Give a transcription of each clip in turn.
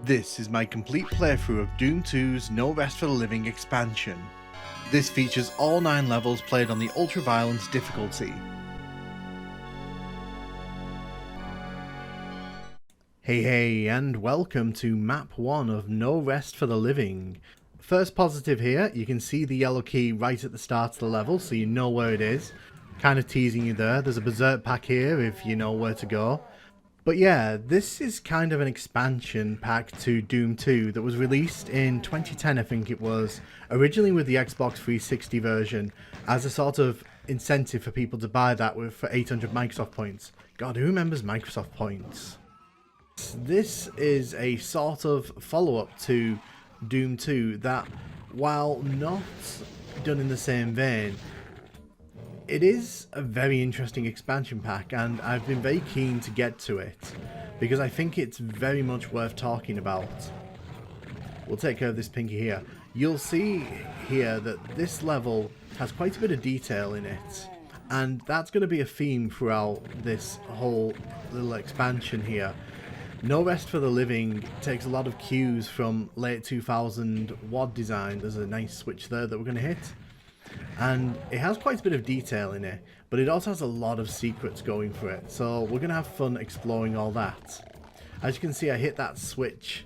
This is my complete playthrough of Doom 2's No Rest for the Living expansion. This features all 9 levels played on the ultra-violence difficulty. Hey and welcome to map 1 of No Rest for the Living. First positive here, you can see the yellow key right at the start of the level so you know where it is. Kind of teasing you there. There's a berserk pack here if you know where to go. But yeah, this is kind of an expansion pack to Doom 2 that was released in 2010, I think it was, originally with the Xbox 360 version, as a sort of incentive for people to buy that for 800 Microsoft points. God, who remembers Microsoft points? This is a sort of follow-up to Doom 2 that, while not done in the same vein, it is a very interesting expansion pack, and I've been very keen to get to it because I think it's very much worth talking about. We'll take care of this pinky here. You'll see here that this level has quite a bit of detail in it, and that's going to be a theme throughout this whole little expansion here. No Rest for the Living takes a lot of cues from late 2000 WAD design. There's a nice switch there that we're going to hit. And it has quite a bit of detail in it, but it also has a lot of secrets going for it, so we're going to have fun exploring all that. As you can see, I hit that switch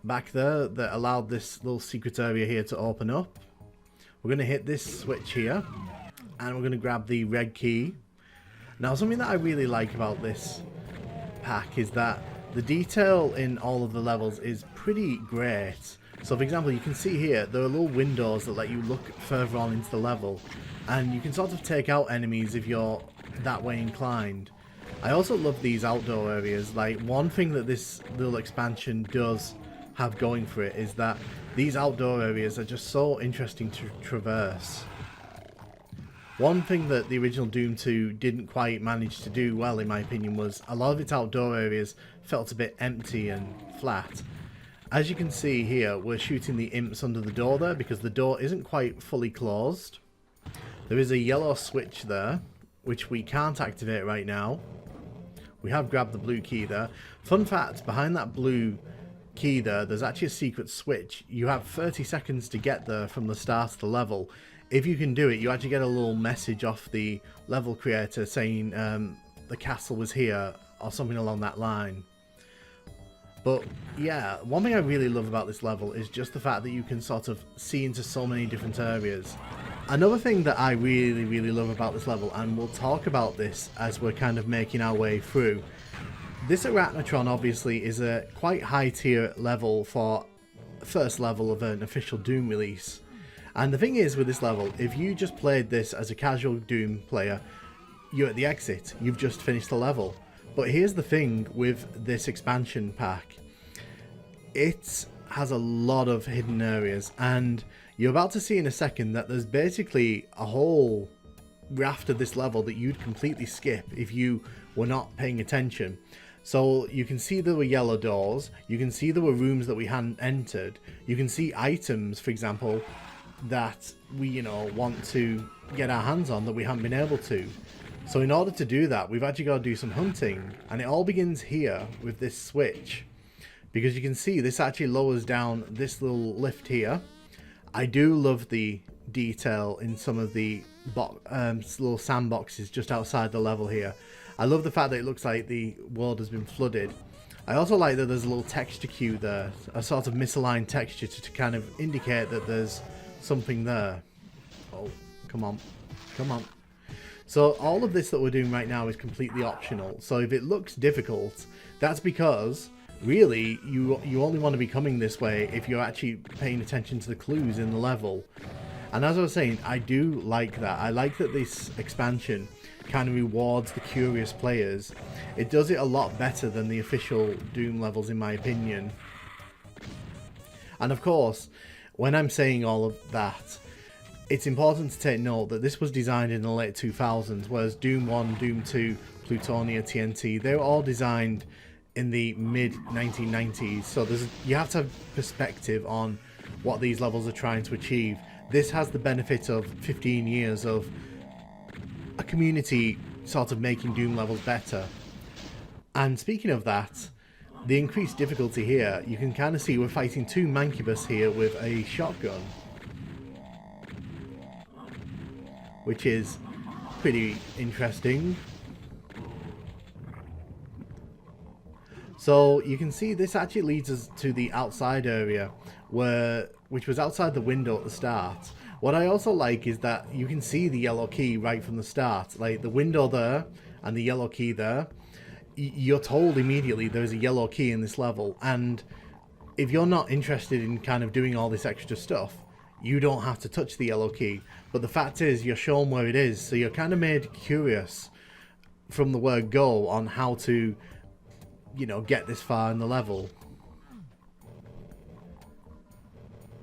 back there that allowed this little secret area here to open up. We're going to hit this switch here, and we're going to grab the red key. Now, something that I really like about this pack is that the detail in all of the levels is pretty great. So for example, you can see here, there are little windows that let you look further on into the level, and you can sort of take out enemies if you're that way inclined. I also love these outdoor areas. Like, one thing that this little expansion does have going for it is that these outdoor areas are just so interesting to traverse. One thing that the original Doom 2 didn't quite manage to do well, in my opinion, was a lot of its outdoor areas felt a bit empty and flat. As you can see here, we're shooting the imps under the door there because the door isn't quite fully closed. There is a yellow switch there, which we can't activate right now. We have grabbed the blue key there. Fun fact, behind that blue key there, there's actually a secret switch. You have 30 seconds to get there from the start of the level. If you can do it, you actually get a little message off the level creator saying the castle was here or something along that line. But yeah, one thing I really love about this level is just the fact that you can sort of see into so many different areas. Another thing that I really love about this level, and we'll talk about this as we're kind of making our way through, this Arachnotron obviously is a quite high tier level for first level of an official Doom release. And the thing is with this level, if you just played this as a casual Doom player, you're at the exit, you've just finished the level. But here's the thing with this expansion pack. It has a lot of hidden areas, and you're about to see in a second that there's basically a whole raft of this level that you'd completely skip if you were not paying attention. So you can see there were yellow doors, you can see there were rooms that we hadn't entered, you can see items, for example, that we, want to get our hands on that we haven't been able to. So in order to do that, we've actually got to do some hunting, and it all begins here with this switch, because you can see this actually lowers down this little lift here. I do love the detail in some of the little sandboxes just outside the level here. I love the fact that it looks like the world has been flooded. I also like that there's a little texture cue there, a sort of misaligned texture to kind of indicate that there's something there. Oh, come on. So all of this that we're doing right now is completely optional. So if it looks difficult, that's because really you only want to be coming this way if you're actually paying attention to the clues in the level. And as I was saying, I do like that. I like that this expansion kind of rewards the curious players. It does it a lot better than the official Doom levels, in my opinion. And of course, when I'm saying all of that, it's important to take note that this was designed in the late 2000s, whereas Doom 1, Doom 2, Plutonia, TNT, they were all designed in the mid-1990s. So you have to have perspective on what these levels are trying to achieve. This has the benefit of 15 years of a community sort of making Doom levels better. And speaking of that, the increased difficulty here, you can kind of see we're fighting two Mancubus here with a shotgun, which is pretty interesting. So you can see this actually leads us to the outside area, which was outside the window at the start. What I also like is that you can see the yellow key right from the start, like the window there and the yellow key there. You're told immediately there's a yellow key in this level, and if you're not interested in kind of doing all this extra stuff, you don't have to touch the yellow key. But the fact is, you're shown where it is, so you're kind of made curious from the word go on how to, you know, get this far in the level.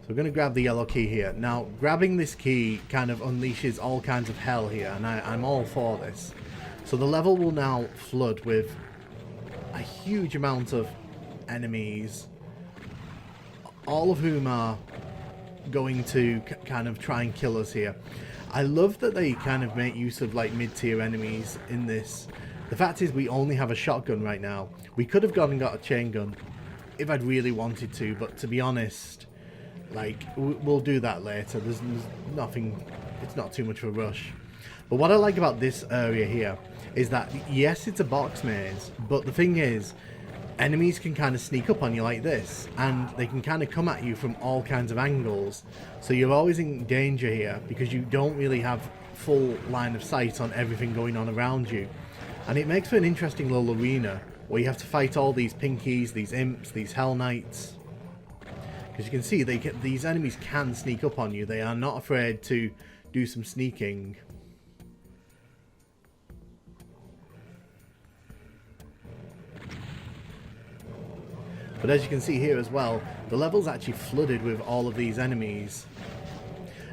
So we're going to grab the yellow key here. Now, grabbing this key kind of unleashes all kinds of hell here, and I'm all for this. So the level will now flood with a huge amount of enemies, all of whom are going to kind of try and kill us here. I love that they kind of make use of like mid-tier enemies in this. The fact is, we only have a shotgun right now. We could have gone and got a chain gun if I'd really wanted to, but to be honest, like, we'll do that later. There's nothing, it's not too much of a rush. But what I like about this area here is that, yes, it's a box maze, but the thing is, enemies can kind of sneak up on you like this, and they can kind of come at you from all kinds of angles. So you're always in danger here because you don't really have full line of sight on everything going on around you. And it makes for an interesting little arena where you have to fight all these pinkies, these imps, these hell knights. Because you can see these enemies can sneak up on you. They are not afraid to do some sneaking. But as you can see here as well, the level's actually flooded with all of these enemies.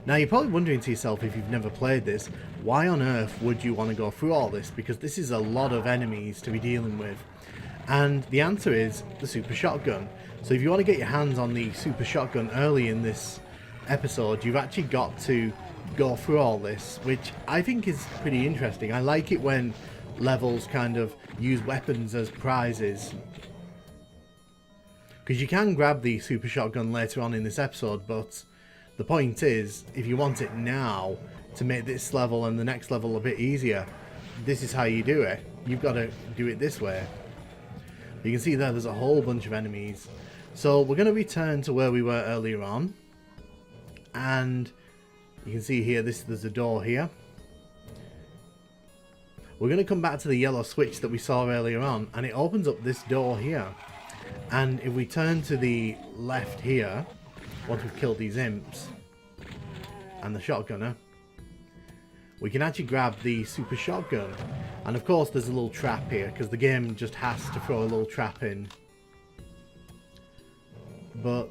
Now you're probably wondering to yourself, if you've never played this, why on earth would you want to go through all this? Because this is a lot of enemies to be dealing with. And the answer is the super shotgun. So if you want to get your hands on the super shotgun early in this episode, you've actually got to go through all this, which I think is pretty interesting. I like it when levels kind of use weapons as prizes. Because you can grab the super shotgun later on in this episode, but the point is, if you want it now to make this level and the next level a bit easier, this is how you do it. You've got to do it this way. You can see there's a whole bunch of enemies. So we're going to return to where we were earlier on. And you can see here, there's a door here. We're going to come back to the yellow switch that we saw earlier on, and it opens up this door here. And if we turn to the left here, once we've killed these imps and the shotgunner, we can actually grab the super shotgun. And of course there's a little trap here, because the game just has to throw a little trap in. But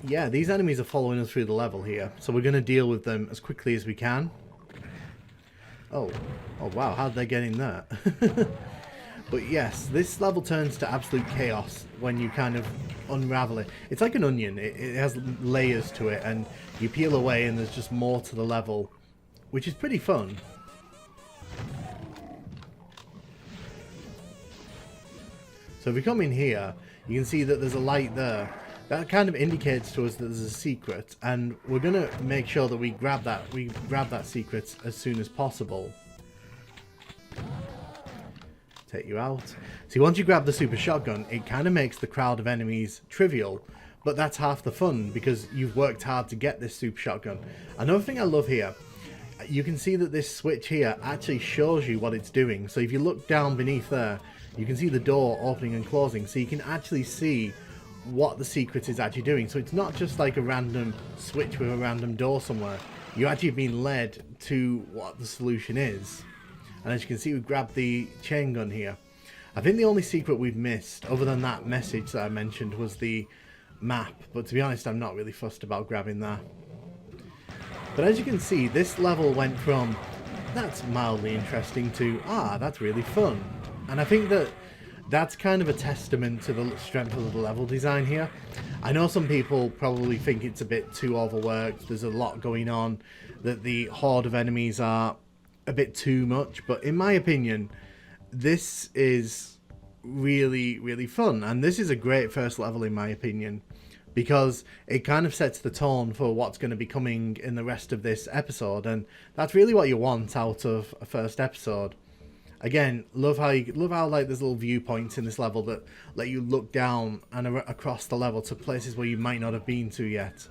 yeah, these enemies are following us through the level here, so we're going to deal with them as quickly as we can. Oh wow, how did they get in there? But yes, this level turns to absolute chaos when you kind of unravel it. It's like an onion. It has layers to it, and you peel away and there's just more to the level, which is pretty fun. So if we come in here, you can see that there's a light there. That kind of indicates to us that there's a secret, and we're going to make sure that we grab that secret as soon as possible. Take you out. See, once you grab the super shotgun, it kind of makes the crowd of enemies trivial, but that's half the fun because you've worked hard to get this super shotgun. Another thing I love here, you can see that this switch here actually shows you what it's doing. So if you look down beneath there, you can see the door opening and closing, so you can actually see what the secret is actually doing. So it's not just like a random switch with a random door somewhere. You're actually being led to what the solution is. And as you can see, we've grabbed the chain gun here. I think the only secret we've missed, other than that message that I mentioned, was the map. But to be honest, I'm not really fussed about grabbing that. But as you can see, this level went from, that's mildly interesting, to, that's really fun. And I think that that's kind of a testament to the strength of the level design here. I know some people probably think it's a bit too overworked. There's a lot going on, that the horde of enemies are a bit too much, but in my opinion, this is really, really fun. And this is a great first level in my opinion, because it kind of sets the tone for what's going to be coming in the rest of this episode, and that's really what you want out of a first episode. Again, love how like there's little viewpoints in this level that let you look down and across the level to places where you might not have been to yet.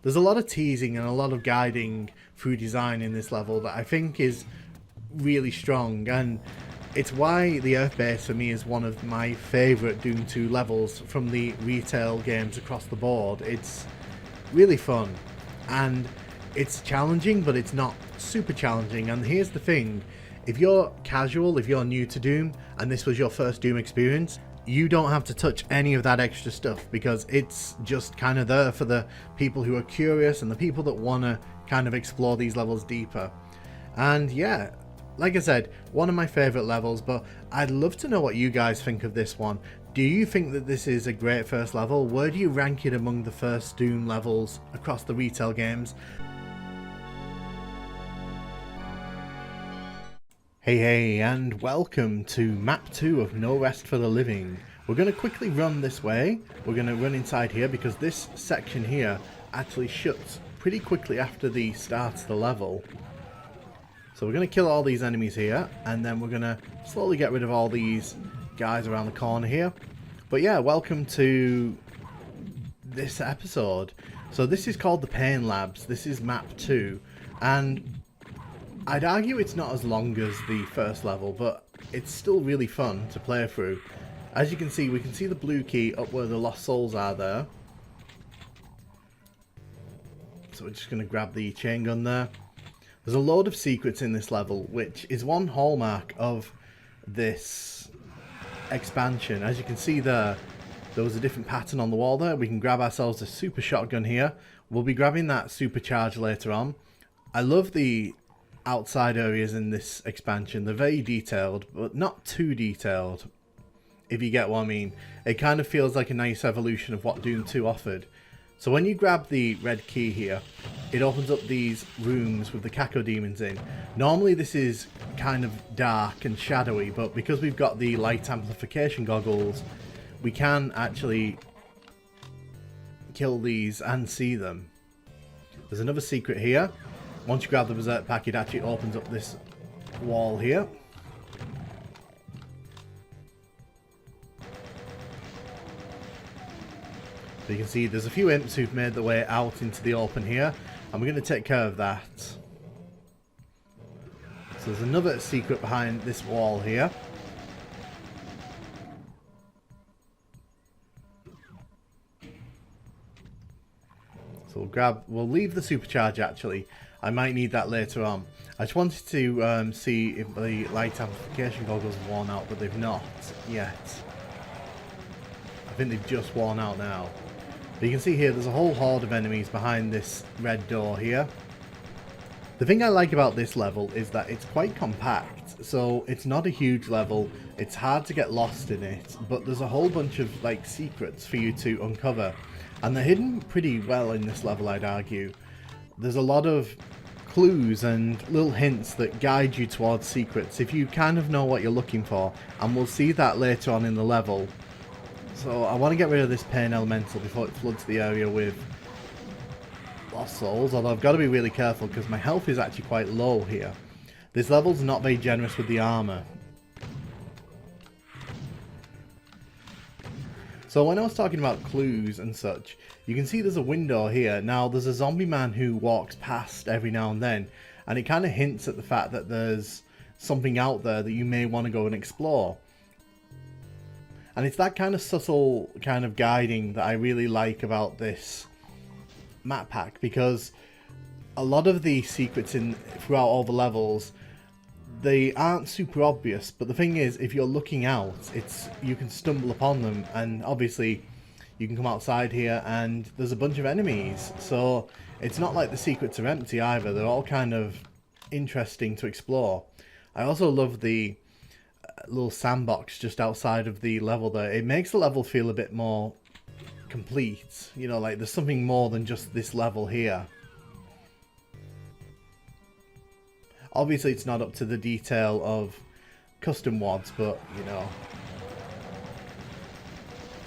There's a lot of teasing and a lot of guiding through design in this level that I think is really strong, and it's why the Earth base for me is one of my favourite Doom 2 levels from the retail games across the board. It's really fun, and it's challenging, but it's not super challenging. And here's the thing, if you're casual, if you're new to Doom, and this was your first Doom experience, you don't have to touch any of that extra stuff, because it's just kind of there for the people who are curious and the people that want to kind of explore these levels deeper. And yeah, like I said, one of my favourite levels, but I'd love to know what you guys think of this one. Do you think that this is a great first level? Where do you rank it among the first Doom levels across the retail games? Hey, and welcome to Map 2 of No Rest for the Living. We're going to quickly run this way. We're going to run inside here because this section here actually shuts pretty quickly after the start of the level. So we're going to kill all these enemies here, and then we're going to slowly get rid of all these guys around the corner here. But yeah, welcome to this episode. So this is called the Pain Labs. This is Map 2, and I'd argue it's not as long as the first level, but it's still really fun to play through. As you can see, we can see the blue key up where the lost souls are there. So we're just going to grab the chain gun there. There's a load of secrets in this level, which is one hallmark of this expansion. As you can see there was a different pattern on the wall there. We can grab ourselves a super shotgun here. We'll be grabbing that supercharge later on. I love the outside areas in this expansion. They're very detailed, but not too detailed, if you get what I mean. It kind of feels like a nice evolution of what Doom 2 offered. So when you grab the red key here, it opens up these rooms with the cacodemons in. Normally this is kind of dark and shadowy, but because we've got the light amplification goggles, we can actually kill these and see them. There's another secret here. Once you grab the Berserk pack, it actually opens up this wall here. So you can see there's a few imps who've made their way out into the open here, and we're going to take care of that. So there's another secret behind this wall here. So we'll leave the supercharge actually. I might need that later on. I just wanted to see if the light amplification goggles have worn out, but they've not yet. I think they've just worn out now. But you can see here there's a whole horde of enemies behind this red door here. The thing I like about this level is that it's quite compact, so it's not a huge level. It's hard to get lost in it, but there's a whole bunch of like secrets for you to uncover, and they're hidden pretty well in this level, I'd argue. There's a lot of clues and little hints that guide you towards secrets if you kind of know what you're looking for, and we'll see that later on in the level. So I want to get rid of this pain elemental before it floods the area with lost souls, although I've got to be really careful because my health is actually quite low here. This level's not very generous with the armor. So when I was talking about clues and such, you can see there's a window here. Now there's a zombie man who walks past every now and then, and it kind of hints at the fact that there's something out there that you may want to go and explore. And it's that kind of subtle kind of guiding that I really like about this map pack, because a lot of the secrets throughout all the levels, they aren't super obvious, but the thing is, if you're looking out, you can stumble upon them, and obviously you can come outside here and there's a bunch of enemies, so it's not like the secrets are empty either. They're all kind of interesting to explore. I also love the little sandbox just outside of the level there. It makes the level feel a bit more complete, you know, like there's something more than just this level here. Obviously it's not up to the detail of custom WODs, but you know,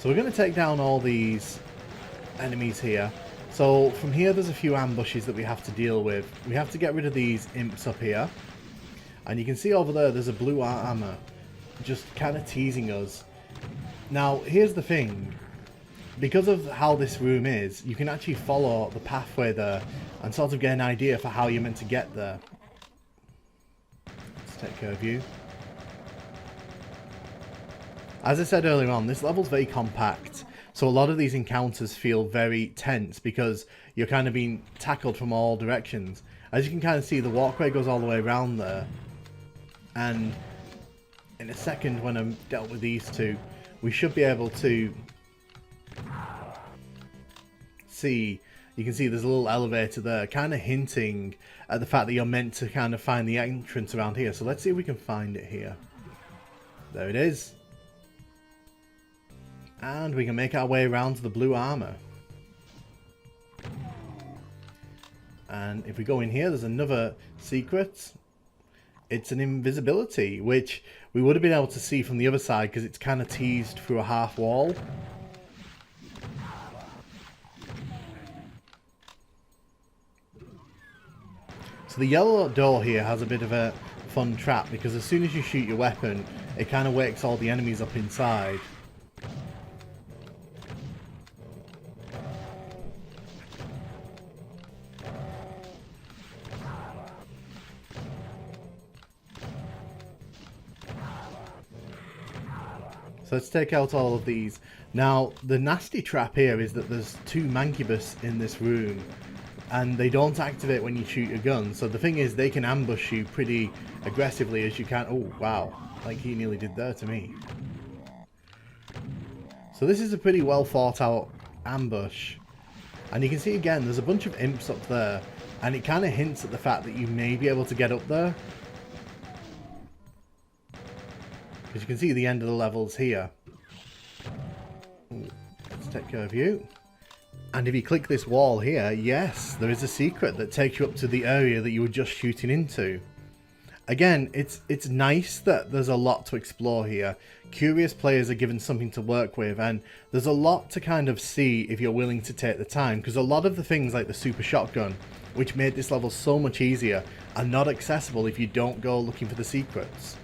So we're going to take down all these enemies here. So from here there's a few ambushes that we have to deal with. We have to get rid of these imps up here. And you can see over there's a blue armor just kind of teasing us. Now here's the thing. Because of how this room is, you can actually follow the pathway there and sort of get an idea for how you're meant to get there. Let's take care of you. As I said earlier on, this level's very compact, so a lot of these encounters feel very tense because you're kind of being tackled from all directions. As you can kind of see, the walkway goes all the way around there, and in a second when I'm dealt with these two, we should be able to see, you can see there's a little elevator there, kind of hinting at the fact that you're meant to kind of find the entrance around here. So let's see if we can find it here. There it is. And we can make our way around to the blue armor. And if we go in here, there's another secret. It's an invisibility, which we would have been able to see from the other side because it's kind of teased through a half wall. So the yellow door here has a bit of a fun trap because as soon as you shoot your weapon, it kind of wakes all the enemies up inside. So let's take out all of these. Now, the nasty trap here is that there's two Mancubus in this room, and they don't activate when you shoot your gun. So the thing is, they can ambush you pretty aggressively as you can. Oh, wow. Like he nearly did there to me. So this is a pretty well thought out ambush. And you can see again, there's a bunch of imps up there, and it kind of hints at the fact that you may be able to get up there. Because you can see the end of the levels here. Ooh, let's take care of you. And if you click this wall here, yes, there is a secret that takes you up to the area that you were just shooting into. Again, it's nice that there's a lot to explore here. Curious players are given something to work with, and there's a lot to kind of see if you're willing to take the time. Because a lot of the things like the super shotgun, which made this level so much easier, are not accessible if you don't go looking for the secrets.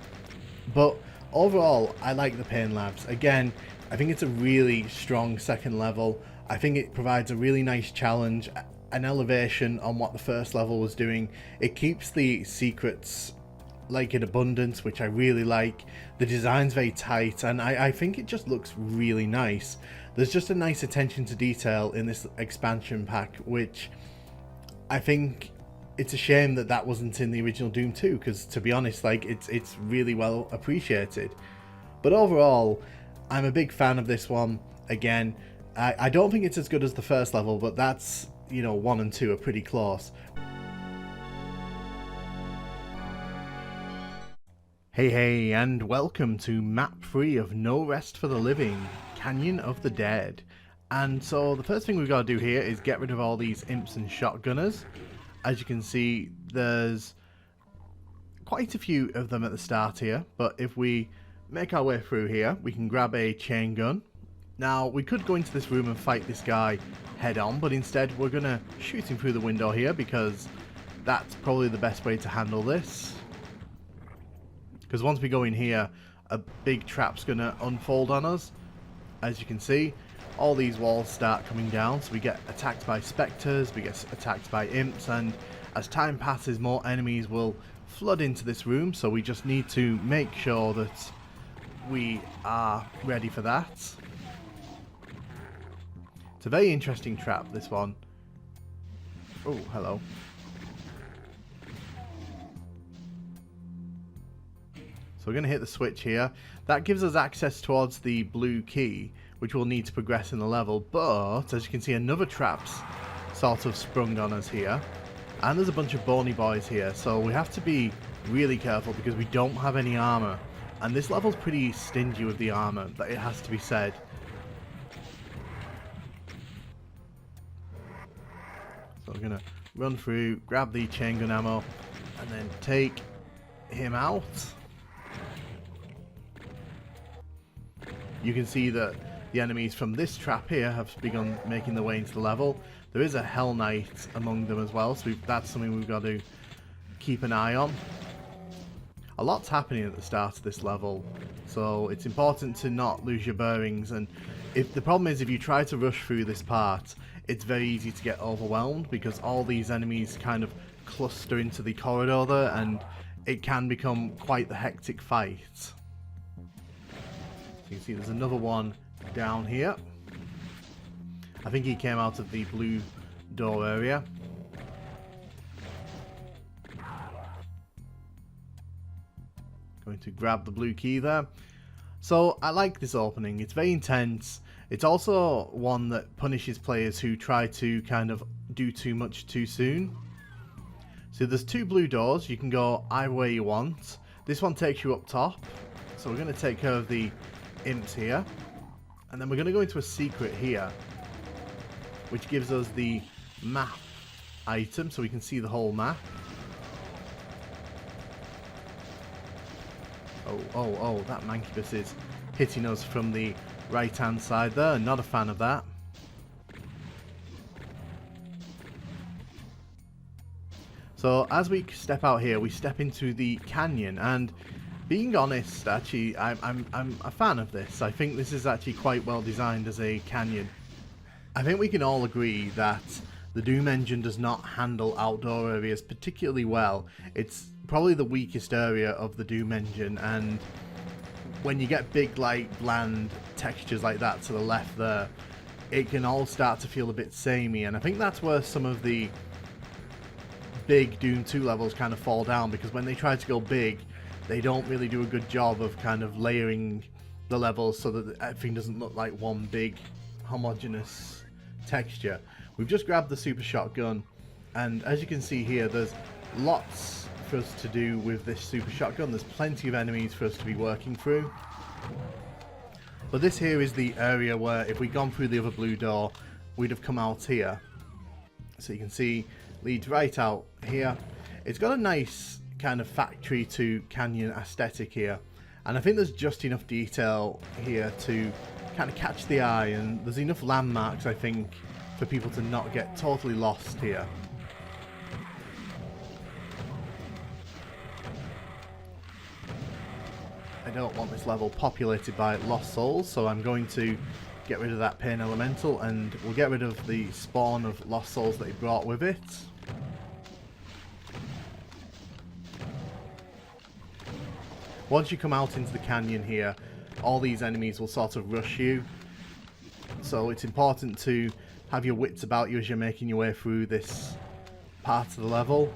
But overall, I like the Pain Labs. Again, I think it's a really strong second level. I think it provides a really nice challenge, an elevation on what the first level was doing. It keeps the secrets like in abundance, which I really like. The design's very tight, and I think it just looks really nice. There's just a nice attention to detail in this expansion pack, which I think it's a shame that that wasn't in the original Doom 2, because to be honest, like it's really well appreciated. But overall, I'm a big fan of this one. Again, I don't think it's as good as the first level, but that's, you know, 1 and 2 are pretty close. Hey, and welcome to map 3 of No Rest for the Living, Canyon of the Dead. And so the first thing we've got to do here is get rid of all these imps and shotgunners. As you can see, there's quite a few of them at the start here, but if we make our way through here, we can grab a chain gun. Now, we could go into this room and fight this guy head on, but instead we're going to shoot him through the window here because that's probably the best way to handle this. Because once we go in here, a big trap's going to unfold on us. As you can see, all these walls start coming down, so we get attacked by spectres, we get attacked by imps, and as time passes, more enemies will flood into this room, so we just need to make sure that we are ready for that. It's a very interesting trap, this one. Oh, hello. So we're going to hit the switch here. That gives us access towards the blue key, which we'll need to progress in the level. But, as you can see, another trap's sort of sprung on us here. And there's a bunch of bony boys here, so we have to be really careful because we don't have any armor. And this level's pretty stingy with the armor, but it has to be said. So we're going to run through, grab the chain gun ammo, and then take him out. You can see that the enemies from this trap here have begun making their way into the level. There is a Hell Knight among them as well, so that's something we've got to keep an eye on. A lot's happening at the start of this level, so it's important to not lose your bearings. And if the problem is, if you try to rush through this part, it's very easy to get overwhelmed because all these enemies kind of cluster into the corridor there, and it can become quite the hectic fight. So you can see there's another one down here. I think he came out of the blue door area. Going to grab the blue key there. So I like this opening. It's very intense. It's also one that punishes players who try to kind of do too much too soon. So there's two blue doors. You can go either way you want. This one takes you up top. So we're going to take care of the imps here. And then we're going to go into a secret here, which gives us the map item so we can see the whole map. Oh, that Mancubus is hitting us from the right-hand side there. Not a fan of that. So as we step out here, we step into the canyon, and being honest, actually, I'm a fan of this. I think this is actually quite well designed as a canyon. I think we can all agree that the Doom engine does not handle outdoor areas particularly well. It's probably the weakest area of the Doom engine, and when you get big, like, bland textures like that to the left there, it can all start to feel a bit samey, and I think that's where some of the big Doom 2 levels kind of fall down, because when they try to go big, they don't really do a good job of kind of layering the levels so that everything doesn't look like one big homogeneous texture. We've just grabbed the super shotgun, and as you can see here, there's lots for us to do with this super shotgun. There's plenty of enemies for us to be working through. But this here is the area where if we'd gone through the other blue door, we'd have come out here. So you can see, leads right out here. It's got a nice kind of factory to canyon aesthetic here, and I think there's just enough detail here to kind of catch the eye, and there's enough landmarks, I think, for people to not get totally lost here. I don't want this level populated by lost souls, so I'm going to get rid of that pain elemental, and we'll get rid of the spawn of lost souls that he brought with it. Once you come out into the canyon here, all these enemies will sort of rush you, so it's important to have your wits about you as you're making your way through this part of the level.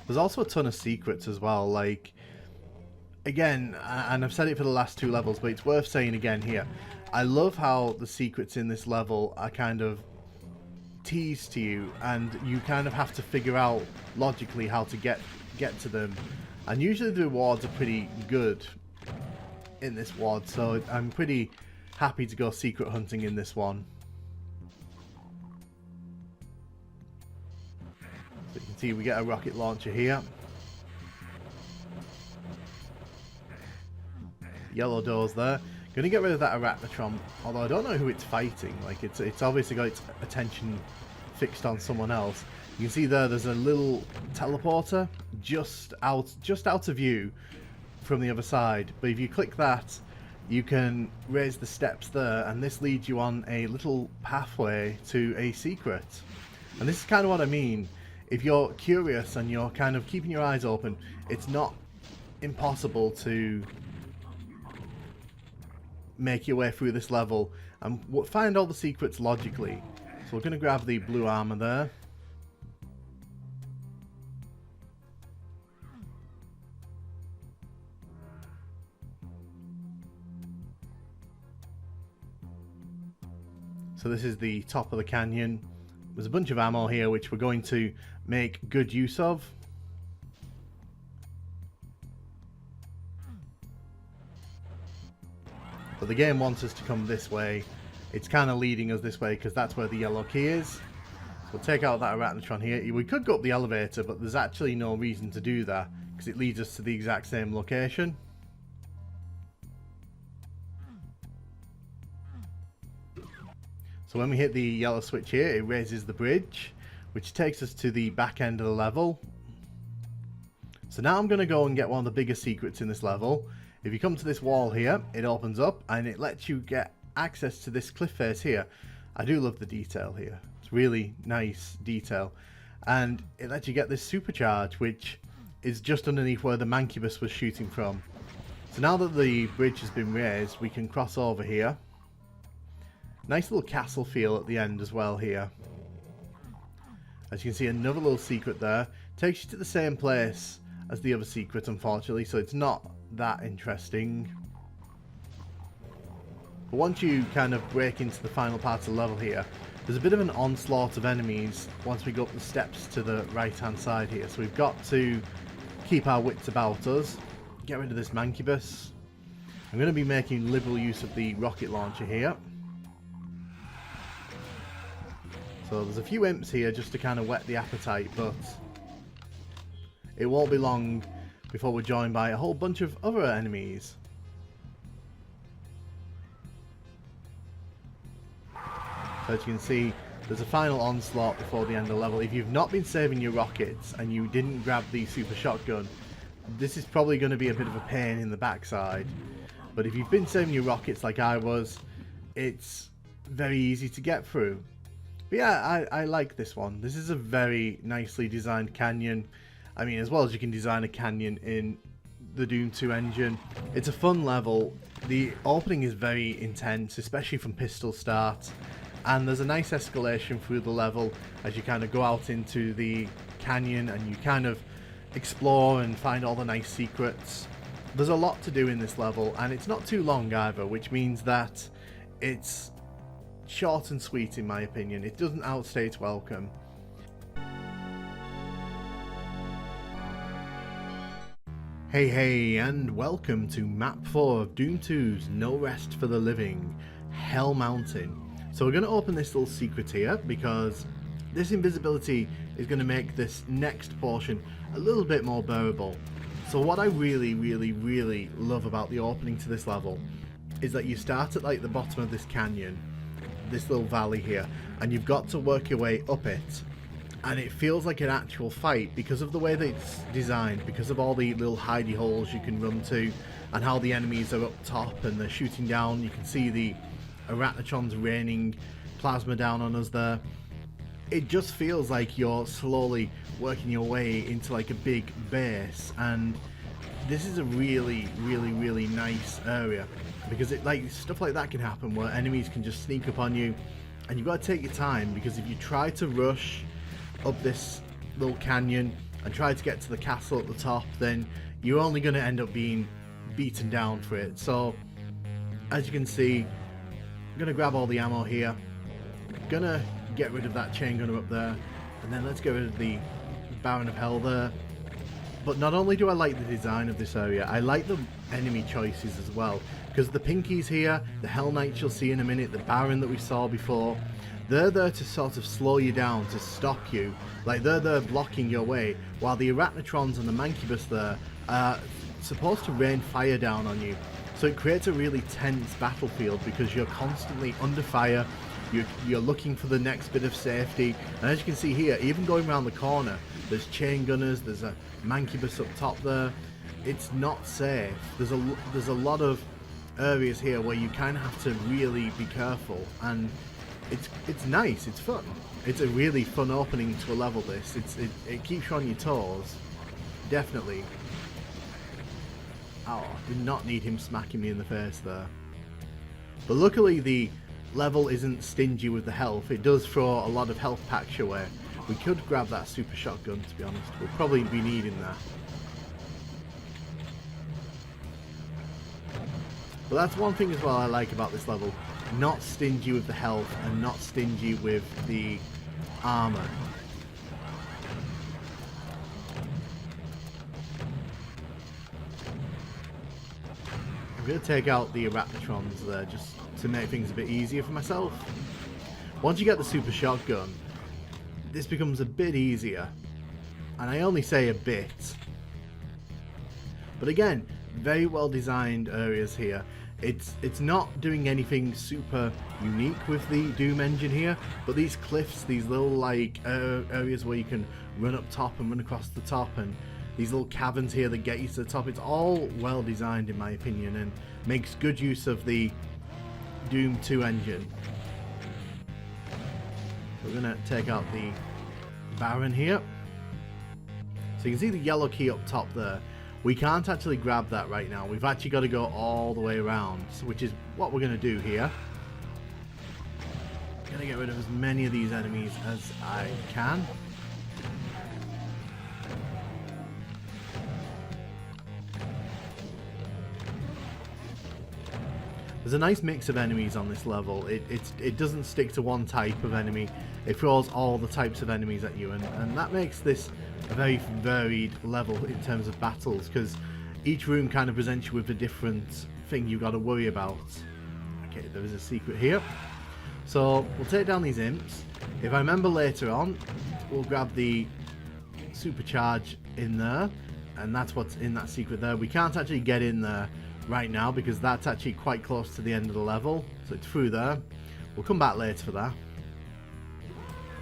There's also a ton of secrets as well, like, again, and I've said it for the last two levels, but it's worth saying again here. I love how the secrets in this level are kind of teased to you, and you kind of have to figure out logically how to get to them. And usually the rewards are pretty good in this ward, so I'm pretty happy to go secret hunting in this one. So you can see we get a rocket launcher here. Yellow doors there. Gonna get rid of that Arachnotron, although I don't know who it's fighting. Like, it's obviously got its attention fixed on someone else. You can see there's a little teleporter just out of view from the other side, but if you click that, you can raise the steps there, and this leads you on a little pathway to a secret. And this is kind of what I mean. If you're curious and you're kind of keeping your eyes open, it's not impossible to make your way through this level and find all the secrets logically. So we're going to grab the blue armor there. So this is the top of the canyon. There's a bunch of ammo here which we're going to make good use of. But the game wants us to come this way. It's kind of leading us this way because that's where the yellow key is. So we'll take out that Arachnotron here. We could go up the elevator, but there's actually no reason to do that because it leads us to the exact same location. So when we hit the yellow switch here, it raises the bridge, which takes us to the back end of the level. So now I'm going to go and get one of the bigger secrets in this level. If you come to this wall here, it opens up and it lets you get access to this cliff face here. I do love the detail here. It's really nice detail. And it lets you get this supercharge, which is just underneath where the Mancubus was shooting from. So now that the bridge has been raised, we can cross over here. Nice little castle feel at the end as well here. As you can see, another little secret there. Takes you to the same place as the other secret, unfortunately, so it's not that interesting. But once you kind of break into the final part of the level here, there's a bit of an onslaught of enemies once we go up the steps to the right hand side here. So we've got to keep our wits about us. Get rid of this Mancubus. I'm going to be making liberal use of the rocket launcher here. So there's a few imps here just to kind of whet the appetite, but it won't be long before we're joined by a whole bunch of other enemies. So as you can see, there's a final onslaught before the end of the level. If you've not been saving your rockets and you didn't grab the super shotgun, this is probably going to be a bit of a pain in the backside. But if you've been saving your rockets like I was, it's very easy to get through. But yeah, I like this one. This is a very nicely designed canyon. I mean, as well as you can design a canyon in the Doom 2 engine. It's a fun level. The opening is very intense, especially from pistol start. And there's a nice escalation through the level as you kind of go out into the canyon and you kind of explore and find all the nice secrets. There's a lot to do in this level, and it's not too long either, which means that it's short and sweet in my opinion. It doesn't outstay its welcome. Hey, and welcome to Map 4 of Doom 2's No Rest for the Living, Hell Mountain. So we're going to open this little secret here because this invisibility is going to make this next portion a little bit more bearable. So what I really love about the opening to this level is that you start at like the bottom of this canyon, this little valley here, and you've got to work your way up it. And it feels like an actual fight because of the way that it's designed, because of all the little hidey holes you can run to, and how the enemies are up top and they're shooting down. You can see the arachnotrons raining plasma down on us there. It just feels like you're slowly working your way into like a big base, and this is a really nice area because it like stuff like that can happen where enemies can just sneak up on you, and you've got to take your time, because if you try to rush up this little canyon and try to get to the castle at the top, then you're only going to end up being beaten down for it. So as you can see, I'm going to grab all the ammo here, gonna get rid of that chain gunner up there, and then let's get rid of the Baron of Hell there. But not only do I like the design of this area, I like the enemy choices as well, because the Pinkies here, the Hell Knights you'll see in a minute, the Baron that we saw before, they're there to sort of slow you down, to stop you. Like, they're there blocking your way, while the Arachnotrons and the Mancubus there are supposed to rain fire down on you. So it creates a really tense battlefield because you're constantly under fire, you're looking for the next bit of safety. And as you can see here, even going around the corner, there's chain gunners, there's a Mancubus up top there. It's not safe. There's a lot of areas here where you kind of have to really be careful, and it's nice, it's fun. It's a really fun opening to a level, this. It keeps you on your toes, definitely. Oh, did not need him smacking me in the face there. But luckily the level isn't stingy with the health. It does throw a lot of health packs your way. We could grab that super shotgun, to be honest. We'll probably be needing that. But that's one thing as well I like about this level. Not stingy with the health and not stingy with the armor. I'm going to take out the Arachnotrons there just to make things a bit easier for myself. Once you get the super shotgun, this becomes a bit easier. And I only say a bit. But again, very well designed areas here. It's not doing anything super unique with the Doom engine here, but these cliffs, these little like areas where you can run up top and run across the top, and these little caverns here that get you to the top, it's all well designed in my opinion and makes good use of the Doom 2 engine. So we're going to take out the Baron here. So you can see the yellow key up top there. We can't actually grab that right now. We've actually got to go all the way around, which is what we're going to do here. I'm going to get rid of as many of these enemies as I can. There's a nice mix of enemies on this level. It doesn't stick to one type of enemy. It throws all the types of enemies at you, and that makes this a very varied level in terms of battles, because each room kind of presents you with a different thing you've got to worry about. Okay, there is a secret here. So we'll take down these imps. If I remember later on, we'll grab the supercharge in there, and that's what's in that secret there. We can't actually get in there right now because that's actually quite close to the end of the level, so it's through there. We'll come back later for that.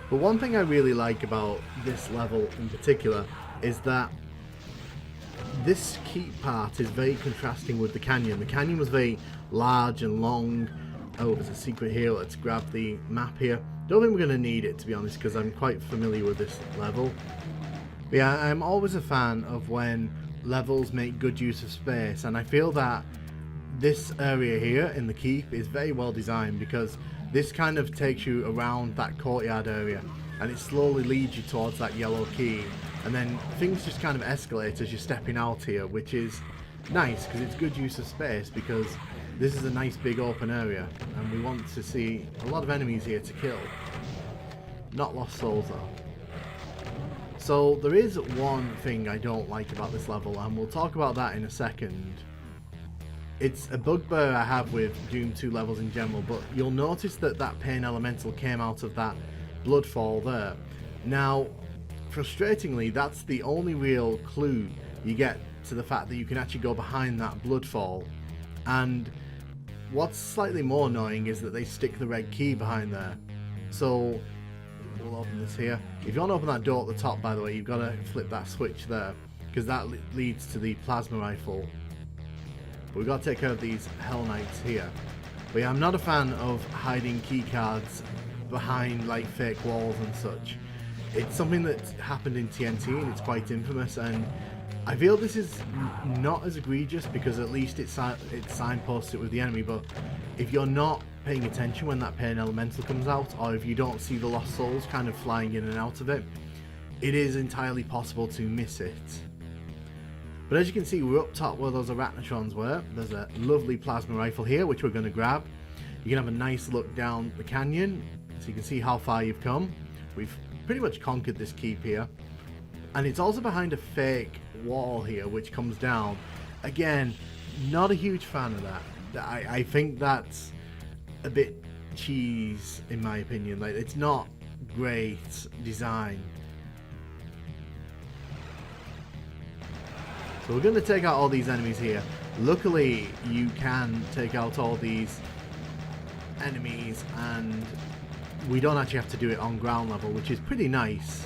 But one thing I really like about this level in particular is that this keep part is very contrasting with the canyon. The canyon was very large and long. Oh, there's a secret here. Let's grab the map here. Don't think we're going to need it, to be honest, because I'm quite familiar with this level. But yeah, I'm always a fan of when levels make good use of space, and I feel that this area here in the keep is very well designed, because this kind of takes you around that courtyard area and it slowly leads you towards that yellow key, and then things just kind of escalate as you're stepping out here, which is nice because it's good use of space, because this is a nice big open area and we want to see a lot of enemies here to kill. Not lost souls though. So there is one thing I don't like about this level, and we'll talk about that in a second. It's a bugbear I have with Doom 2 levels in general, but you'll notice that that pain elemental came out of that bloodfall there. Now, frustratingly, that's the only real clue you get to the fact that you can actually go behind that bloodfall. And what's slightly more annoying is that they stick the red key behind there. So we'll open this here. If you want to open that door at the top, by the way, you've got to flip that switch there, because that leads to the plasma rifle. But we've got to take care of these Hell Knights here. But yeah, I'm not a fan of hiding keycards behind like fake walls and such. It's something that happened in TNT and it's quite infamous, and I feel this is not as egregious because at least it signposts it with the enemy. But if you're not paying attention when that pain elemental comes out, or if you don't see the lost souls kind of flying in and out of it, it is entirely possible to miss it. But as you can see, we're up top where those arachnotrons were. There's a lovely plasma rifle here which we're going to grab. You can have a nice look down the canyon so you can see how far you've come. We've pretty much conquered this keep here, and it's also behind a fake wall here which comes down. Again, not a huge fan of that. I think that's a bit cheese in my opinion. Like, it's not great design. So we're going to take out all these enemies here. Luckily you can take out all these enemies and we don't actually have to do it on ground level, which is pretty nice.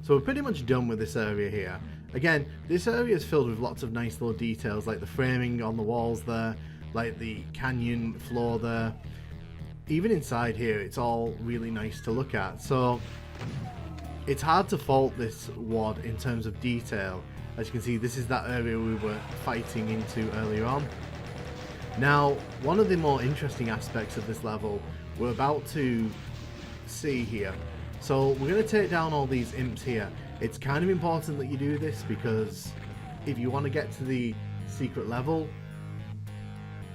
So we're pretty much done with this area here. Again, this area is filled with lots of nice little details, like the framing on the walls there, like the canyon floor there. Even inside here, it's all really nice to look at. So it's hard to fault this WOD in terms of detail. As you can see, this is that area we were fighting into earlier on. Now, one of the more interesting aspects of this level we're about to see here. So we're going to take down all these imps here. It's kind of important that you do this, because if you want to get to the secret level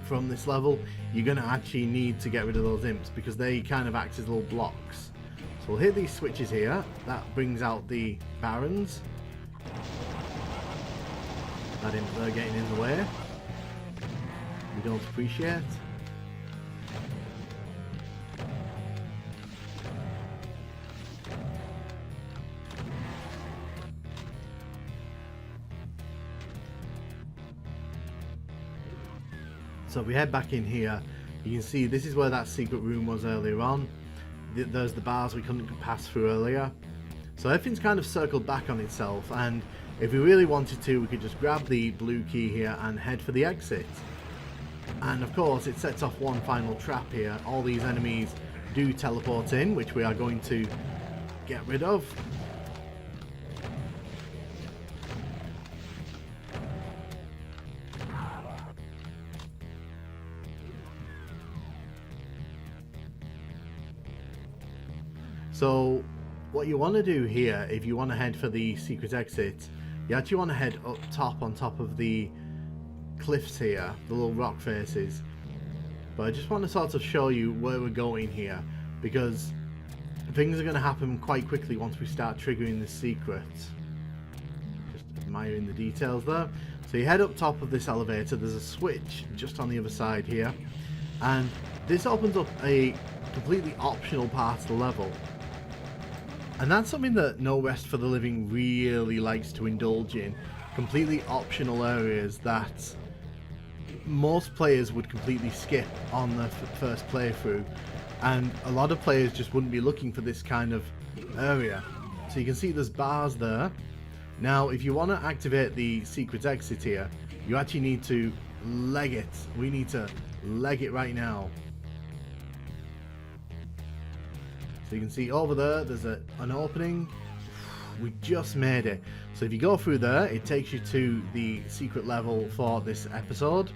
from this level, you're going to actually need to get rid of those imps, because they kind of act as little blocks. So we'll hit these switches here. That brings out the barons. That imp there getting in the way. We don't appreciate. So if we head back in here, you can see this is where that secret room was earlier on. There's the bars we couldn't pass through earlier. So everything's kind of circled back on itself, and if we really wanted to, we could just grab the blue key here and head for the exit. And of course it sets off one final trap here. All these enemies do teleport in, which we are going to get rid of. So what you want to do here, if you want to head for the secret exit, you actually want to head up top on top of the cliffs here, the little rock faces. But I just want to sort of show you where we're going here, because things are going to happen quite quickly once we start triggering this secret. Just admiring the details there. So you head up top of this elevator, there's a switch just on the other side here, and this opens up a completely optional part of the level. And that's something that No Rest for the Living really likes to indulge in. Completely optional areas that most players would completely skip on the first playthrough. And a lot of players just wouldn't be looking for this kind of area. So you can see there's bars there. Now, if you want to activate the secret exit here, you actually need to leg it. We need to leg it right now. So you can see over there, there's an opening. We just made it. So if you go through there, it takes you to the secret level for this episode.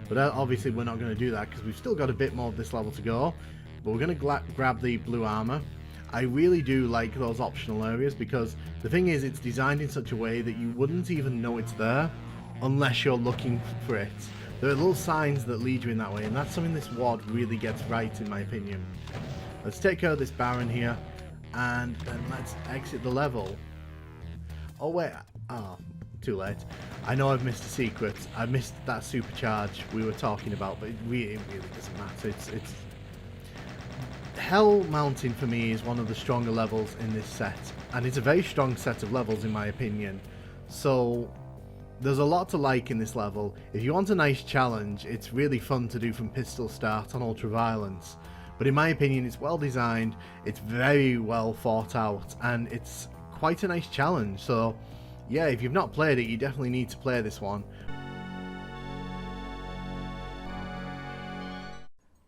But obviously we're not going to do that because we've still got a bit more of this level to go. But we're going to grab the blue armor. I really do like those optional areas because the thing is, it's designed in such a way that you wouldn't even know it's there unless you're looking for it. There are little signs that lead you in that way, and that's something this WOD really gets right, in my opinion. Let's take care of this Baron here, and then let's exit the level. Oh wait, oh, too late. I know I've missed a secret. I missed that supercharge we were talking about, but it really doesn't matter. It's Hell Mountain for me is one of the stronger levels in this set, and it's a very strong set of levels in my opinion. So there's a lot to like in this level. If you want a nice challenge, it's really fun to do from pistol start on Ultraviolence. But in my opinion, it's well designed, it's very well thought out, and it's quite a nice challenge. So yeah, if you've not played it, you definitely need to play this one.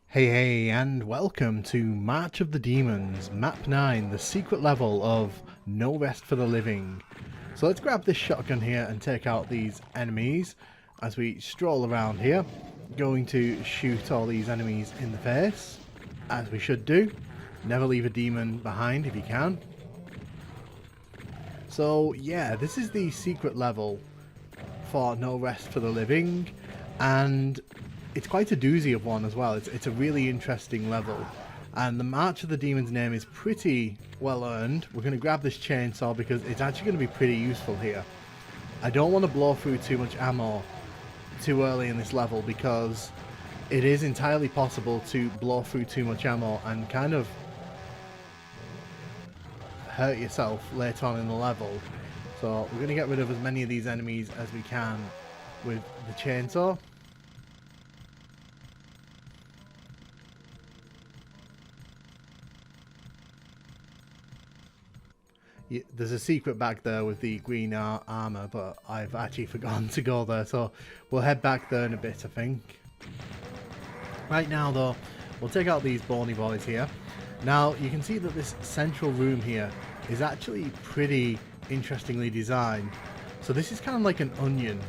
Hey, and welcome to March of the Demons, Map 9, the secret level of No Rest for the Living. So let's grab this shotgun here and take out these enemies as we stroll around here. Going to shoot all these enemies in the face, as we should do. Never leave a demon behind if you can. So yeah, this is the secret level for No Rest for the Living, and it's quite a doozy of one as well. It's a really interesting level, and the March of the Demons name is pretty well earned. We're going to grab this chainsaw because it's actually going to be pretty useful here. I don't want to blow through too much ammo too early in this level because it is entirely possible to blow through too much ammo and kind of hurt yourself later on in the level. So we're going to get rid of as many of these enemies as we can with the chainsaw. Yeah, there's a secret back there with the green armor, but I've actually forgotten to go there, so we'll head back there in a bit, I think. Right now though, we'll take out these bony boys here. Now you can see that this central room here is actually pretty interestingly designed. So this is kind of like an onion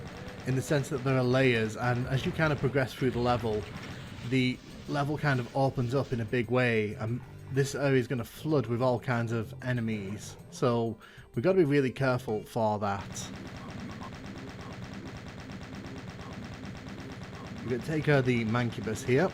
in the sense that there are layers, and as you kind of progress through the level kind of opens up in a big way, and this area is going to flood with all kinds of enemies. So we've got to be really careful for that. We're going to take out the Mancubus here.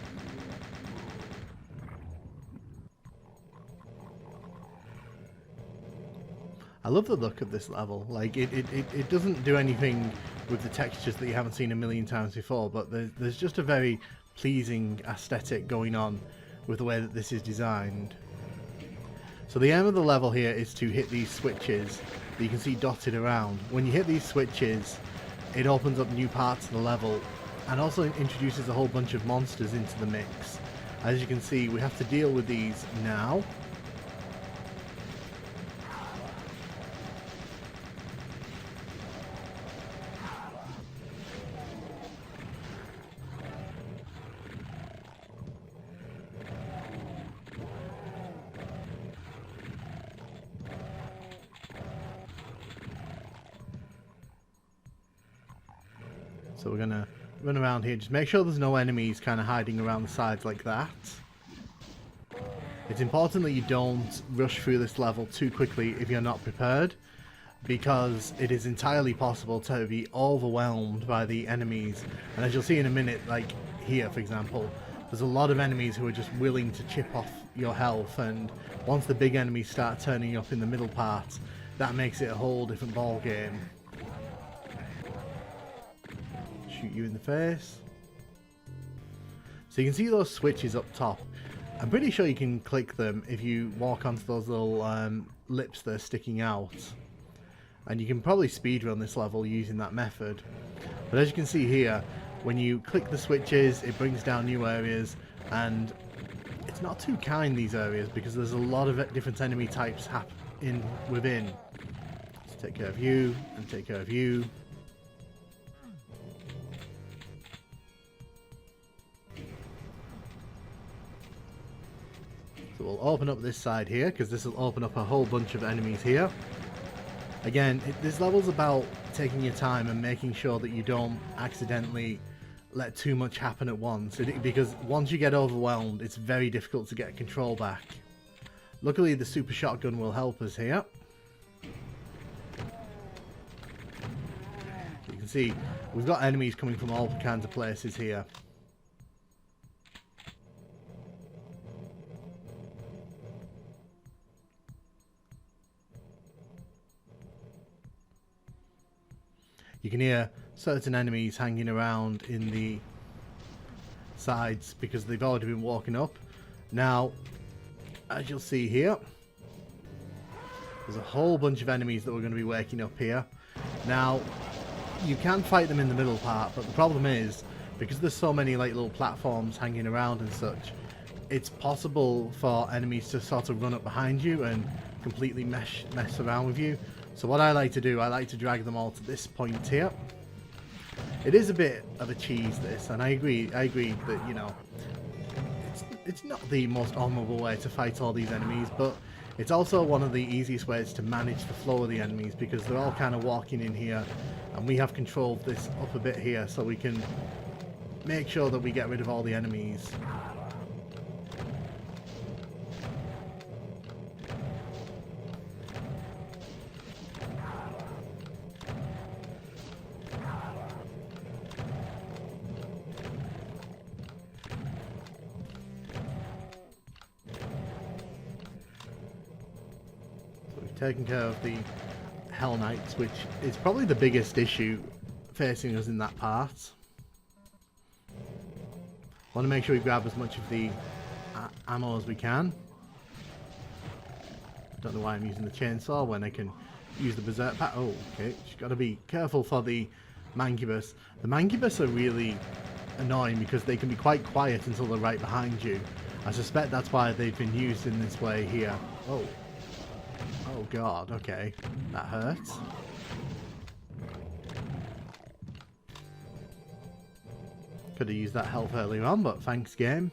I love the look of this level. Like it doesn't do anything with the textures that you haven't seen a million times before, but there's just a very pleasing aesthetic going on with the way that this is designed. So the aim of the level here is to hit these switches that you can see dotted around. When you hit these switches, it opens up new parts of the level, and also introduces a whole bunch of monsters into the mix. As you can see, we have to deal with these now. So we're gonna run around here, just make sure there's no enemies kind of hiding around the sides like that. It's important that you don't rush through this level too quickly if you're not prepared, because it is entirely possible to be overwhelmed by the enemies. And as you'll see in a minute, like here for example, there's a lot of enemies who are just willing to chip off your health, and once the big enemies start turning up in the middle part, that makes it a whole different ball game. Shoot you in the face. So you can see those switches up top. I'm pretty sure you can click them if you walk onto those little lips that are sticking out. And you can probably speedrun this level using that method. But as you can see here, when you click the switches, it brings down new areas, and it's not too kind, these areas, because there's a lot of different enemy types within. Let's take care of you, and take care of you. So we'll open up this side here, because this will open up a whole bunch of enemies here. Again, this level's about taking your time and making sure that you don't accidentally let too much happen at once, because once you get overwhelmed, it's very difficult to get control back. Luckily, the super shotgun will help us here. You can see we've got enemies coming from all kinds of places here. You can hear certain enemies hanging around in the sides because they've already been walking up. Now, as you'll see here, there's a whole bunch of enemies that we're going to be waking up here. Now, you can fight them in the middle part, but the problem is, because there's so many like little platforms hanging around and such, it's possible for enemies to sort of run up behind you and completely mess around with you. So what I like to do, I like to drag them all to this point here. It is a bit of a cheese, this, and I agree that, you know, it's not the most honourable way to fight all these enemies, but it's also one of the easiest ways to manage the flow of the enemies, because they're all kind of walking in here, and we have control of this up a bit here, so we can make sure that we get rid of all the enemies. Taking care of the Hell Knights, which is probably the biggest issue facing us in that part. Want to make sure we grab as much of the ammo as we can. Don't know why I'm using the chainsaw when I can use the berserk pack. Oh, okay. Just got to be careful for the Mancubus. The Mancubus are really annoying because they can be quite quiet until they're right behind you. I suspect that's why they've been used in this way here. Oh. Oh god, okay. That hurts. Could have used that health earlier on, but thanks game.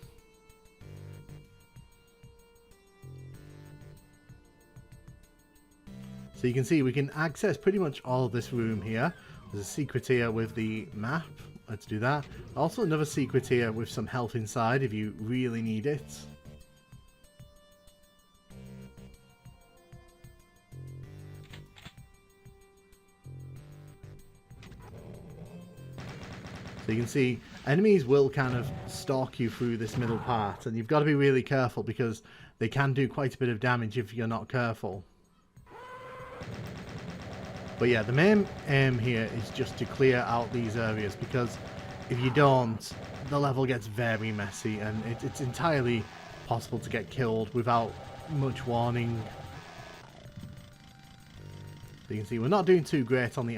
So you can see we can access pretty much all of this room here. There's a secret here with the map. Let's do that. Also another secret here with some health inside if you really need it. So you can see enemies will kind of stalk you through this middle part, and you've got to be really careful because they can do quite a bit of damage if you're not careful. But yeah, the main aim here is just to clear out these areas, because if you don't, the level gets very messy and it's entirely possible to get killed without much warning. So you can see we're not doing too great on the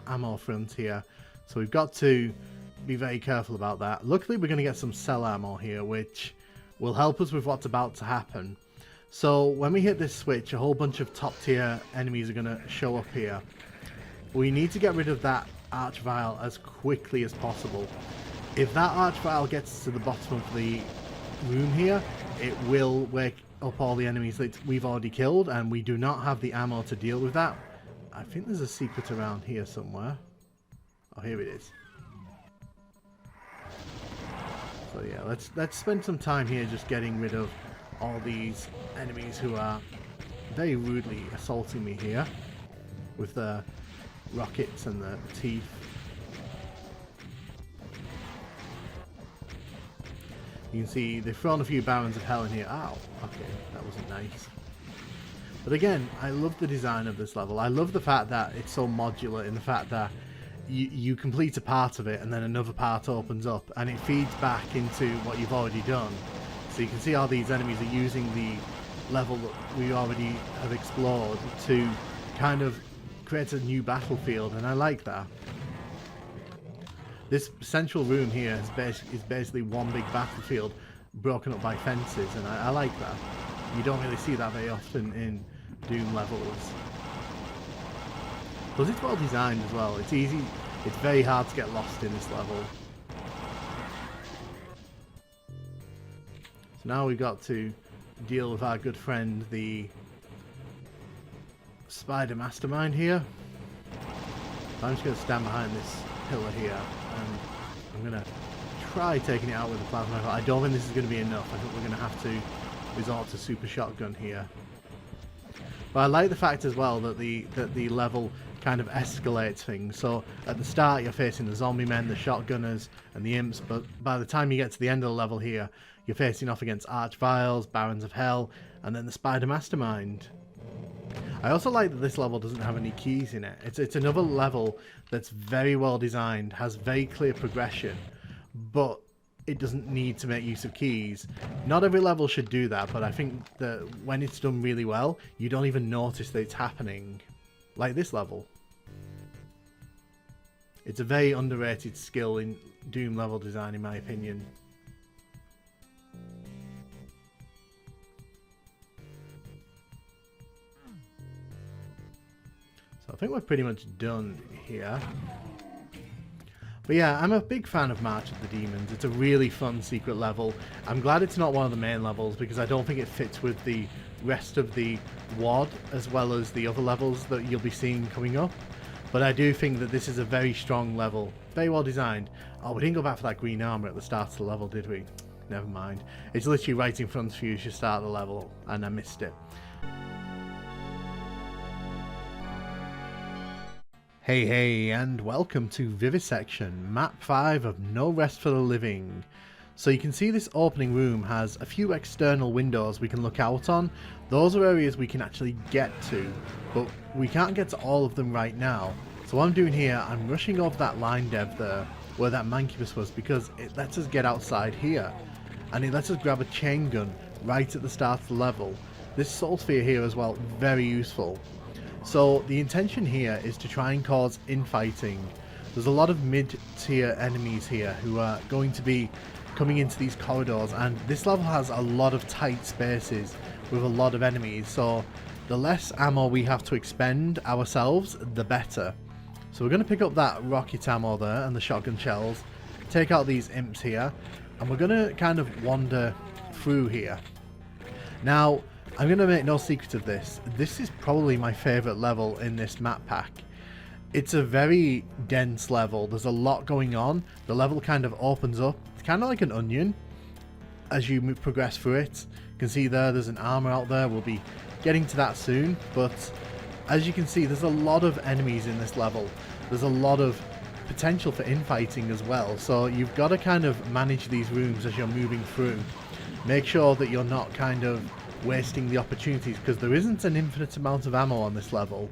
ammo front here, so we've got to be very careful about that. Luckily, we're going to get some cell ammo here, which will help us with what's about to happen. So when we hit this switch, a whole bunch of top tier enemies are going to show up here. We need to get rid of that Archvile as quickly as possible. If that Archvile gets to the bottom of the room here, it will wake up all the enemies that we've already killed, and we do not have the ammo to deal with that. I think there's a secret around here somewhere. Oh, here it is. So yeah, let's spend some time here just getting rid of all these enemies who are very rudely assaulting me here with the rockets and the teeth. You can see they've thrown a few Barons of Hell in here. Ow, okay, that wasn't nice. But again, I love the design of this level. I love the fact that it's so modular in the fact that you complete a part of it and then another part opens up and it feeds back into what you've already done. So you can see how these enemies are using the level that we already have explored to kind of create a new battlefield, and I like that. This central room here is basically one big battlefield broken up by fences, and I like that. You don't really see that very often in Doom levels. Because it's well designed as well. It's easy, it's very hard to get lost in this level. So now we've got to deal with our good friend, the Spider Mastermind here. I'm just going to stand behind this pillar here, and I'm going to try taking it out with the plasma rifle. I don't think this is going to be enough. I think we're going to have to resort to super shotgun here. But I like the fact as well that the level kind of escalates things. So at the start you're facing the zombie men, the shotgunners and the imps, but by the time you get to the end of the level here, you're facing off against Archviles, Barons of Hell, and then the Spider Mastermind. I also like that this level doesn't have any keys in it. It's another level that's very well designed, has very clear progression, but it doesn't need to make use of keys. Not every level should do that, but I think that when it's done really well, you don't even notice that it's happening. Like this level. It's a very underrated skill in Doom level design, in my opinion. So I think we're pretty much done here. But yeah, I'm a big fan of March of the Demons. It's a really fun secret level. I'm glad it's not one of the main levels because I don't think it fits with the rest of the WOD as well as the other levels that you'll be seeing coming up. But I do think that this is a very strong level. Very well designed. Oh, we didn't go back for that green armor at the start of the level, did we? Never mind. It's literally right in front of you as you start the level, and I missed it. Hey, and welcome to Vivisection, Map 5 of No Rest for the Living. So you can see this opening room has a few external windows we can look out on. Those are areas we can actually get to, but we can't get to all of them right now. So what I'm doing here, I'm rushing over that line dev there, where that Mancubus was, because it lets us get outside here. And it lets us grab a chain gun right at the start of the level. This soul sphere here as well, very useful. So the intention here is to try and cause infighting. There's a lot of mid-tier enemies here who are going to be coming into these corridors, and this level has a lot of tight spaces with a lot of enemies, so the less ammo we have to expend ourselves, the better. So we're going to pick up that rocket ammo there and the shotgun shells, take out these imps here, and we're going to kind of wander through here. Now, I'm going to make no secret of this. This is probably my favourite level in this map pack. It's a very dense level. There's a lot going on. The level kind of opens up. It's kind of like an onion as you progress through it. You can see there's an armor out there. We'll be getting to that soon. But as you can see, there's a lot of enemies in this level. There's a lot of potential for infighting as well. So you've got to kind of manage these rooms as you're moving through. Make sure that you're not kind of wasting the opportunities, because there isn't an infinite amount of ammo on this level.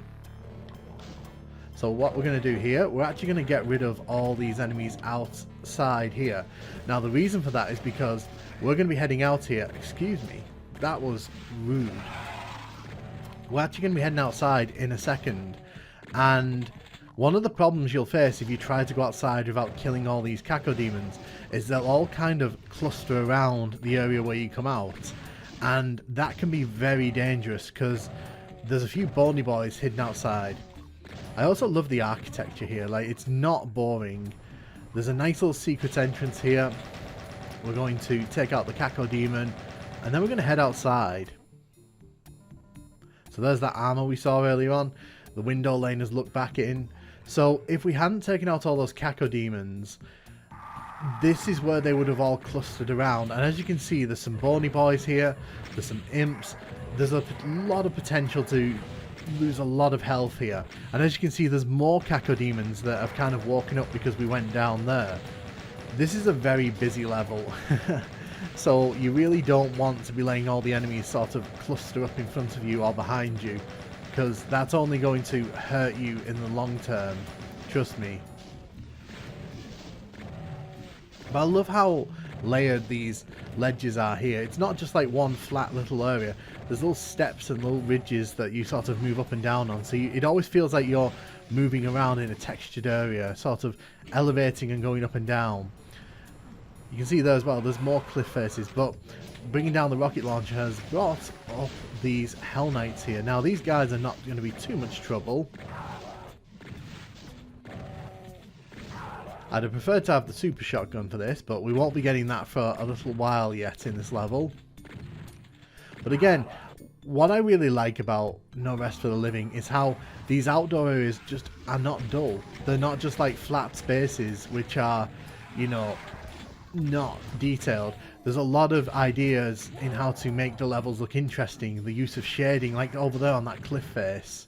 So what we're going to do here, we're actually going to get rid of all these enemies outside here. Now the reason for that is because we're going to be heading out here. Excuse me, that was rude. We're actually going to be heading outside in a second, and One of the problems you'll face if you try to go outside without killing all these cacodemons is they'll all kind of cluster around the area where you come out, and that can be very dangerous because there's a few bony boys hidden outside. I also love the architecture here, like it's not boring. There's a nice little secret entrance here. We're going to take out the cacodemon and then we're going to head outside. So there's that armor we saw earlier on. The window laners look back in. So if we hadn't taken out all those cacodemons, this is where they would have all clustered around. And as you can see, there's some bony boys here. There's some imps. There's a lot of potential to lose a lot of health here. And as you can see, there's more cacodemons that have kind of woken up because we went down there. This is a very busy level. So you really don't want to be letting all the enemies sort of cluster up in front of you or behind you, because that's only going to hurt you in the long term. Trust me. But I love how layered these ledges are here. It's not just like one flat little area. There's little steps and little ridges that you sort of move up and down on. So it always feels like you're moving around in a textured area, sort of elevating and going up and down. You can see there as well, there's more cliff faces, but bringing down the rocket launcher has brought up these Hell Knights here. Now these guys are not going to be too much trouble. I'd have preferred to have the super shotgun for this, but we won't be getting that for a little while yet in this level. But again, what I really like about No Rest for the Living is how these outdoor areas just are not dull. They're not just like flat spaces which are, you know, not detailed. There's a lot of ideas in how to make the levels look interesting. The use of shading, like over there on that cliff face,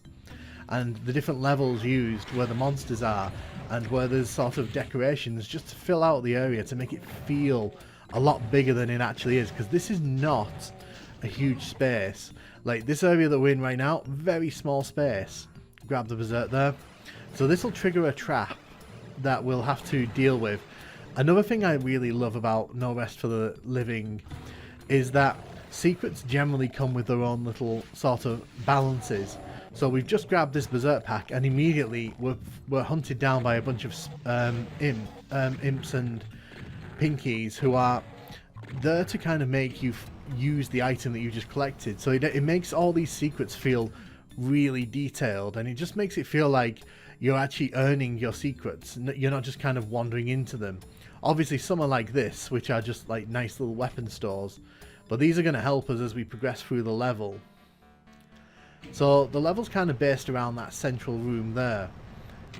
and the different levels used where the monsters are, and where there's sort of decorations just to fill out the area to make it feel a lot bigger than it actually is, because this is not a huge space. Like this area that we're in right now, very small space. Grab the berserk there. So this will trigger a trap that we'll have to deal with. Another thing I really love about No Rest for the Living is that secrets generally come with their own little sort of balances. So we've just grabbed this berserk pack and immediately we're hunted down by a bunch of imps and pinkies who are there to kind of make you use the item that you just collected. So it makes all these secrets feel really detailed, and it just makes it feel like you're actually earning your secrets. You're not just kind of wandering into them. Obviously some are like this, which are just like nice little weapon stores, but these are going to help us as we progress through the level. So the level's kind of based around that central room there,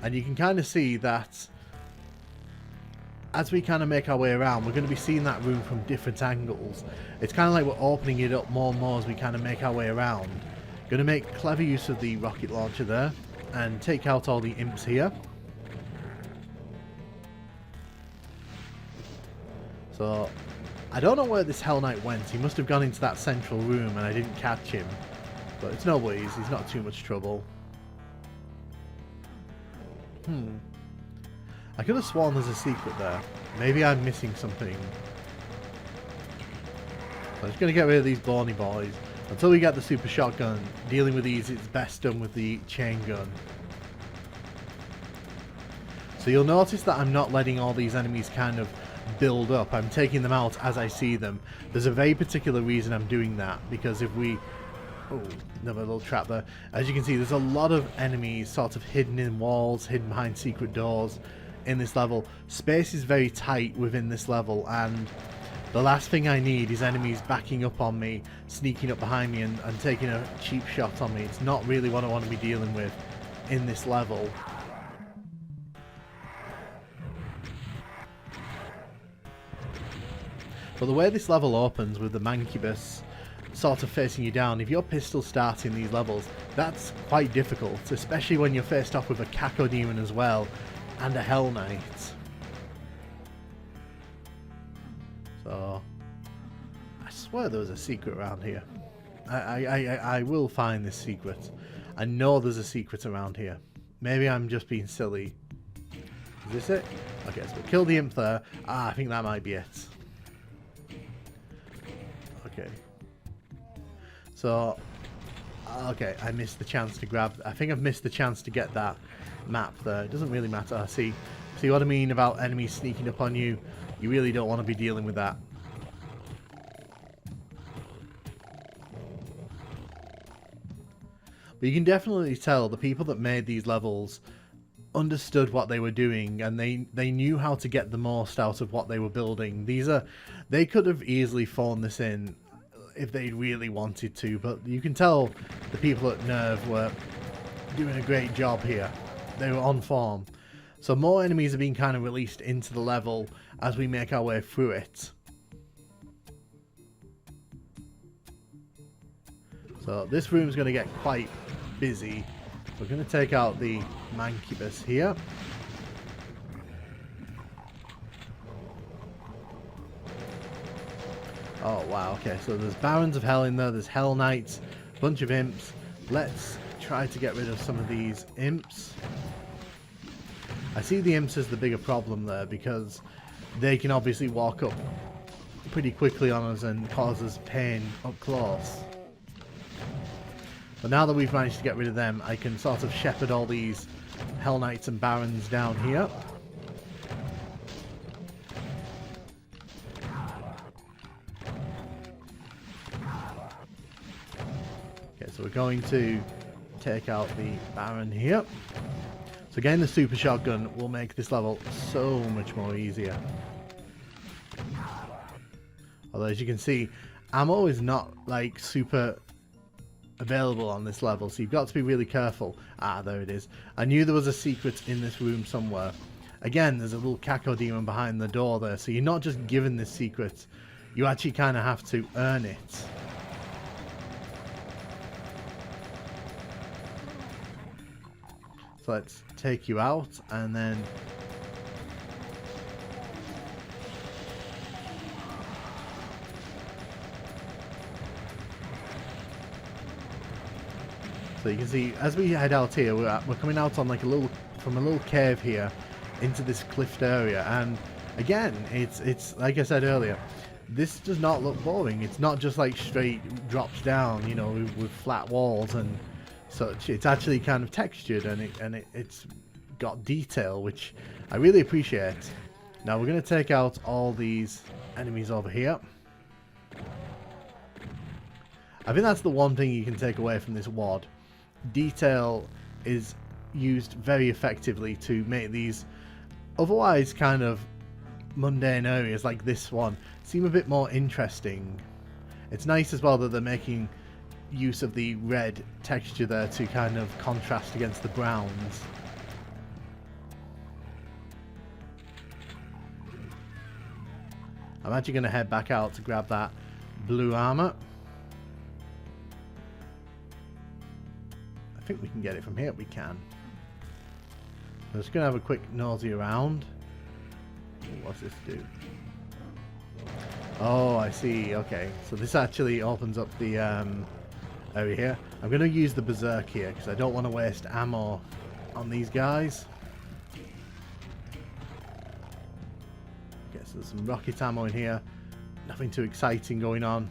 and you can kind of see that as we kind of make our way around, we're going to be seeing that room from different angles. It's kind of like we're opening it up more and more as we kind of make our way around. Going to make clever use of the rocket launcher there and take out all the imps here. So I don't know where this Hell Knight went. He must have gone into that central room and I didn't catch him. But it's no worries, he's not too much trouble. I could have sworn there's a secret there. Maybe I'm missing something. So I'm just going to get rid of these brawny boys. Until we get the super shotgun, dealing with these it's best done with the chain gun. So you'll notice that I'm not letting all these enemies kind of build up. I'm taking them out as I see them. There's a very particular reason I'm doing that, because if we... Oh, another little trap there. As you can see, there's a lot of enemies sort of hidden in walls, hidden behind secret doors in this level. Space is very tight within this level, and the last thing I need is enemies backing up on me, sneaking up behind me and taking a cheap shot on me. It's not really what I want to be dealing with in this level. But the way this level opens with the Mancubus sort of facing you down, if your pistol starts in these levels, that's quite difficult, especially when you're faced off with a cacodemon as well and a Hell Knight. So I swear there was a secret around here. I will find this secret. I know there's a secret around here. Maybe I'm just being silly. Is this it? Okay, so we'll kill the imp there. I think that might be it. Okay. So Okay, I missed the chance to grab... I think I've missed the chance to get that map there. It doesn't really matter. See what I mean about enemies sneaking up on you? You really don't want to be dealing with that. But you can definitely tell the people that made these levels understood what they were doing, and they knew how to get the most out of what they were building. They could have easily phoned this in if they really wanted to, but you can tell the people at Nerve were doing a great job here. They were on form. So more enemies are being kind of released into the level as we make our way through it. So this room's going to get quite busy. We're going to take out the Mancubus here. Oh wow, okay, so there's Barons of Hell in there, there's Hell Knights, bunch of imps. Let's try to get rid of some of these imps. I see the imps as the bigger problem there because they can obviously walk up pretty quickly on us and cause us pain up close. But now that we've managed to get rid of them, I can sort of shepherd all these Hell Knights and Barons down here. Okay, so we're going to take out the Baron here. So getting the super shotgun will make this level so much more easier. Although as you can see, ammo is not like super available on this level, so you've got to be really careful. Ah, there it is. I knew there was a secret in this room somewhere. Again, there's a little Caco demon behind the door there, so you're not just given this secret, you actually kind of have to earn it. So let's take you out, and then so you can see as we head out here, we're coming out on like a little cave here into this cliffed area, and again it's like I said earlier, this does not look boring. It's not just like straight drops down, you know, with flat walls and such. It's actually kind of textured, and it's got detail, which I really appreciate. Now we're going to take out all these enemies over here. I think that's the one thing you can take away from this WOD. Detail is used very effectively to make these otherwise kind of mundane areas like this one seem a bit more interesting. It's nice as well that they're making use of the red texture there to kind of contrast against the browns. I'm actually going to head back out to grab that blue armor. I think we can get it from here. We can. I'm just going to have a quick nosy around. What's this do? Oh, I see. Okay, so this actually opens up the area here. I'm going to use the Berserk here because I don't want to waste ammo on these guys. Okay, so there's some rocket ammo in here. Nothing too exciting going on.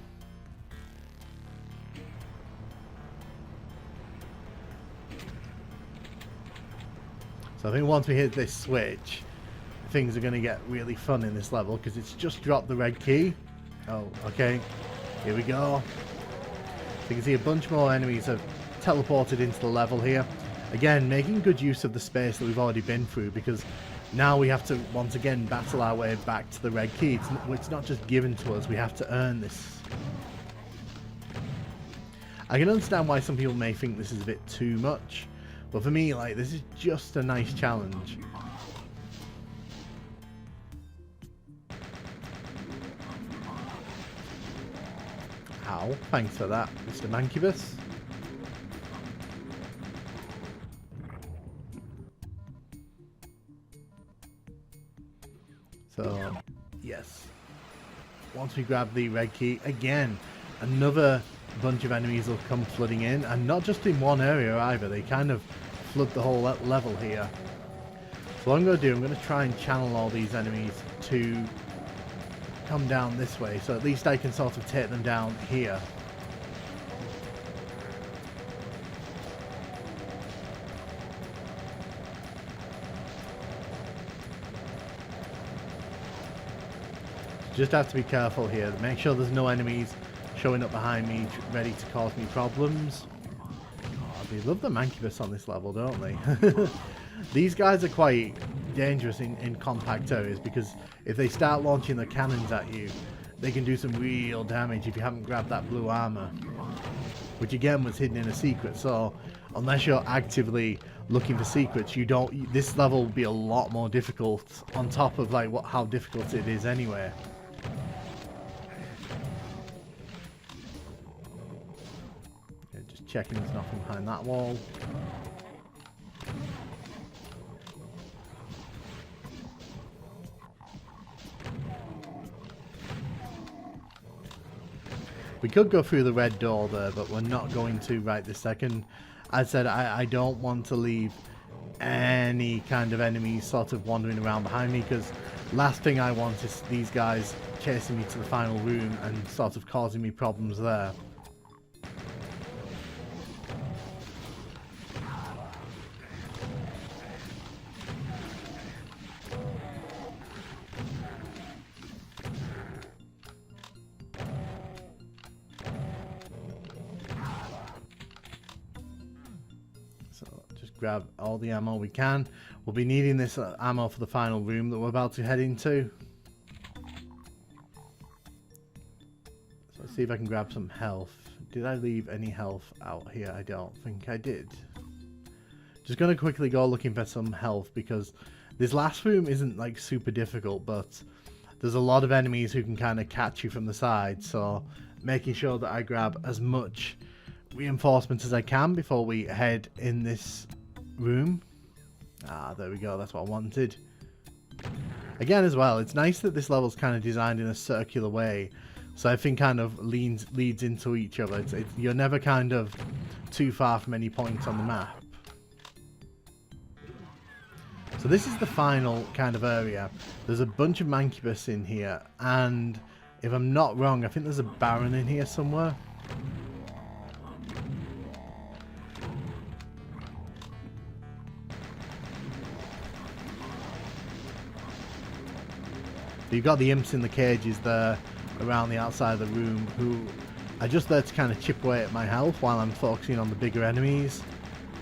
So I think once we hit this switch, things are going to get really fun in this level because it's just dropped the red key. Oh, okay. Here we go. So you can see a bunch more enemies have teleported into the level here. Again, making good use of the space that we've already been through, because now we have to once again battle our way back to the red key. It's not just given to us, we have to earn this. I can understand why some people may think this is a bit too much, but for me, like, this is just a nice challenge. Ow, thanks for that, Mr. Mancubus. So, yes. Once we grab the red key, again, another bunch of enemies will come flooding in, and not just in one area either, they kind of flood the whole level here. So what I'm going to do, I'm going to try and channel all these enemies to come down this way, so at least I can sort of take them down here. Just have to be careful here. Make sure there's no enemies showing up behind me ready to cause me problems. Oh, they love the Mancubus on this level, don't they? These guys are quite dangerous in compact areas because if they start launching their cannons at you, they can do some real damage if you haven't grabbed that blue armor, which again was hidden in a secret. So unless you're actively looking for secrets, you don't. This level will be a lot more difficult on top of like how difficult it is anyway. Okay, just checking there's nothing behind that wall. We could go through the red door there, but we're not going to right this second. As I said, I don't want to leave any kind of enemies sort of wandering around behind me, because last thing I want is these guys chasing me to the final room and sort of causing me problems there. Grab all the ammo we can. We'll be needing this ammo for the final room that we're about to head into. So let's see if I can grab some health. Did I leave any health out here? I don't think I did. Just gonna quickly go looking for some health because this last room isn't like super difficult, but there's a lot of enemies who can kind of catch you from the side, so making sure that I grab as much reinforcements as I can before we head in this room. Ah, there we go. That's what I wanted. Again, as well, it's nice that this level's kind of designed in a circular way, so everything kind of leads into each other. You're never kind of too far from any point on the map. So this is the final kind of area. There's a bunch of Mancubus in here, and if I'm not wrong, I think there's a Baron in here somewhere. You've got the imps in the cages there around the outside of the room who are just there to kind of chip away at my health while I'm focusing on the bigger enemies.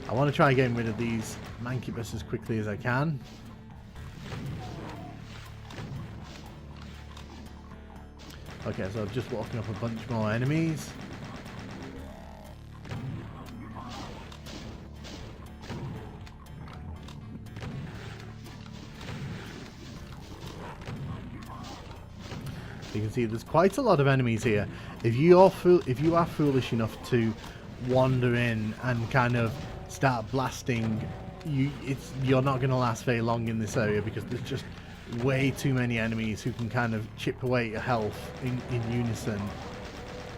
I want to try getting rid of these Mancubus as quickly as I can. Okay, so I've just walking up a bunch more enemies. You can see there's quite a lot of enemies here. If you are foolish enough to wander in and kind of start blasting, you're not going to last very long in this area because there's just way too many enemies who can kind of chip away at your health in unison.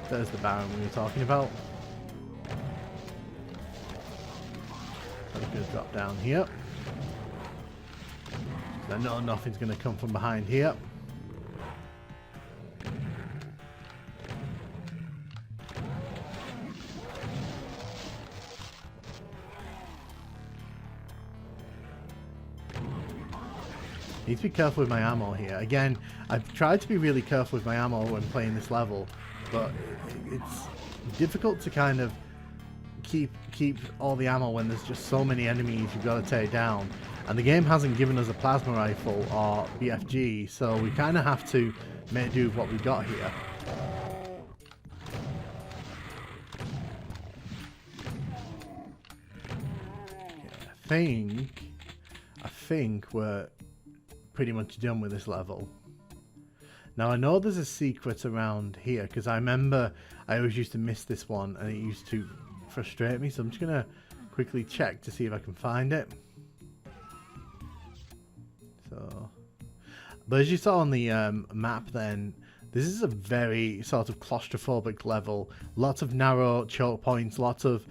There's the Baron we were talking about. I'm just going to drop down here. I know nothing's going to come from behind here. Need to be careful with my ammo here. Again, I've tried to be really careful with my ammo when playing this level, but it's difficult to kind of keep all the ammo when there's just so many enemies you've got to take down. And the game hasn't given us a plasma rifle or BFG, so we kind of have to make do with what we've got here. Okay, I think we're pretty much done with this level. Now I know there's a secret around here because I remember I always used to miss this one and it used to frustrate me, so I'm just gonna quickly check to see if I can find it. So, but as you saw on the map then, this is a very sort of claustrophobic level. Lots of narrow choke points, lots of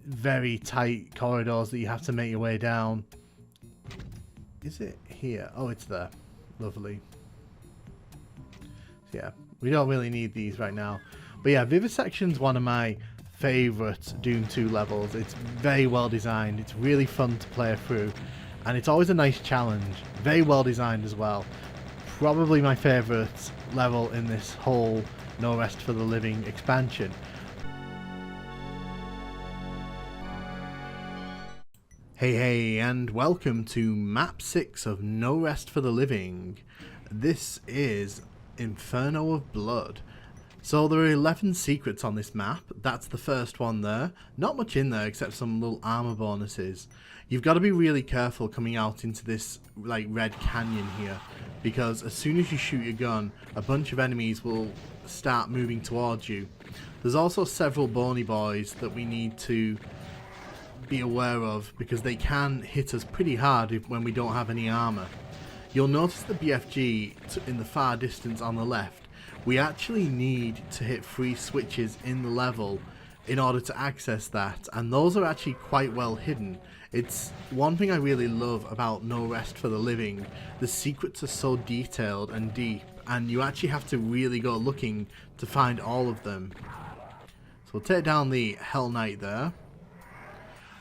very tight corridors that you have to make your way down. Is it here? Oh, it's there. Lovely. So yeah, we don't really need these right now. But yeah, Vivisection's one of my favourite Doom 2 levels. It's very well designed. It's really fun to play through. And it's always a nice challenge. Very well designed as well. probably my favourite level in this whole No Rest for the Living expansion. Hey, and welcome to Map 6 of No Rest for the Living. This is Inferno of Blood. So there are 11 secrets on this map. That's the first one there. Not much in there except some little armor bonuses. You've got to be really careful coming out into this like red canyon here, because as soon as you shoot your gun, a bunch of enemies will start moving towards you. There's also several bony boys that we need to be aware of, because they can hit us pretty hard when we don't have any armor. You'll notice the BFG in the far distance on the left. We actually need to hit 3 switches in the level in order to access that, and those are actually quite well hidden. It's one thing I really love about No Rest for the Living. The secrets are so detailed and deep, and you actually have to really go looking to find all of them. So we'll take down the Hell Knight there.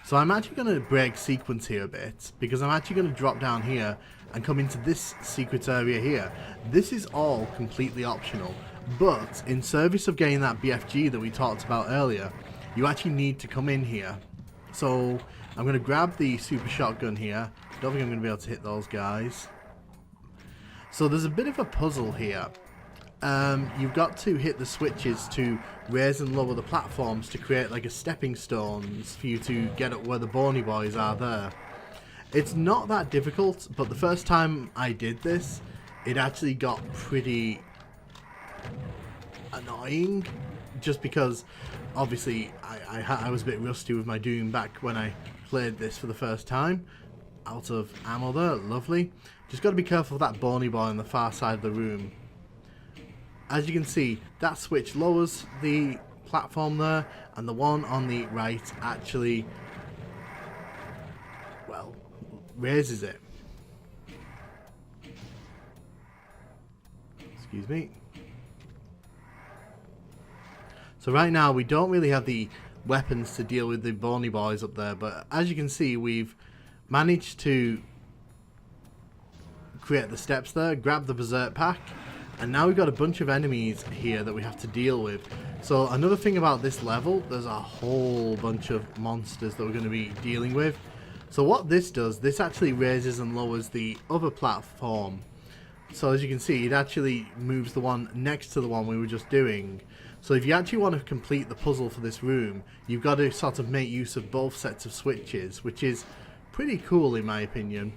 So I'm actually going to break sequence here a bit, because I'm actually going to drop down here and come into this secret area here. This is all completely optional, but in service of getting that BFG that we talked about earlier, you actually need to come in here. So I'm going to grab the super shotgun here. Don't think I'm going to be able to hit those guys. So there's a bit of a puzzle here. You've got to hit the switches to raise and lower the platforms to create like a stepping stones for you to get up where the bony boys are there. It's not that difficult, but the first time I did this, it actually got pretty annoying, just because obviously I was a bit rusty with my Doom back when I played this for the first time. Out of ammo there, lovely. Just got to be careful of that bony boy on the far side of the room. As you can see, that switch lowers the platform there, and the one on the right actually, well, raises it. Excuse me. So right now we don't really have the weapons to deal with the bony boys up there, but as you can see, we've managed to create the steps there, grab the berserk pack, and now we've got a bunch of enemies here that we have to deal with. So another thing about this level, there's a whole bunch of monsters that we're going to be dealing with. So what this does, this actually raises and lowers the other platform. So as you can see, it actually moves the one next to the one we were just doing. So if you actually want to complete the puzzle for this room, you've got to sort of make use of both sets of switches, which is pretty cool in my opinion.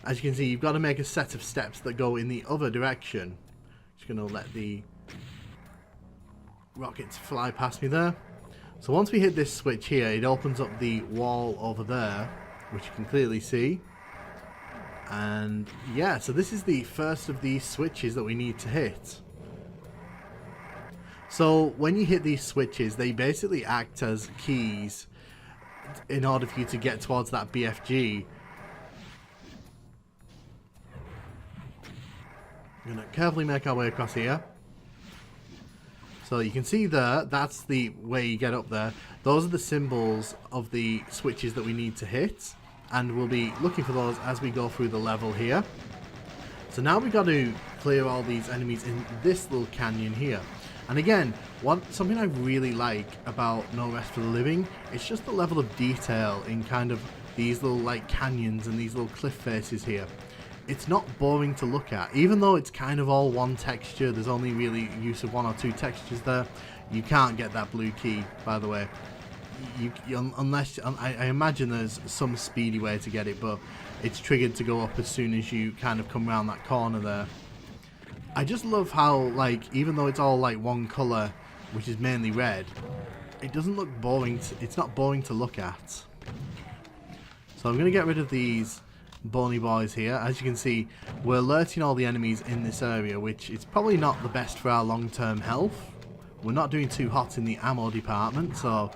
As you can see, you've got to make a set of steps that go in the other direction. Just going to let the rockets fly past me there. So once we hit this switch here, it opens up the wall over there, which you can clearly see. And yeah, so this is the first of these switches that we need to hit. So when you hit these switches, they basically act as keys in order for you to get towards that BFG. I'm going to carefully make our way across here. So you can see there, that's the way you get up there. Those are the symbols of the switches that we need to hit, and we'll be looking for those as we go through the level here. So now we've got to clear all these enemies in this little canyon here. And again, something I really like about No Rest for the Living, it's just the level of detail in kind of these little like canyons and these little cliff faces here. It's not boring to look at, even though it's kind of all one texture. There's only really use of 1 or 2 textures there. You can't get that blue key, by the way, unless I imagine there's some speedy way to get it, but it's triggered to go up as soon as you kind of come around that corner there. I just love how, like, even though it's all like one color, which is mainly red, it doesn't look boring. It's not boring to look at. So I'm going to get rid of these bony boys here. As you can see, we're alerting all the enemies in this area, which is probably not the best for our long-term health. We're not doing too hot in the ammo department, so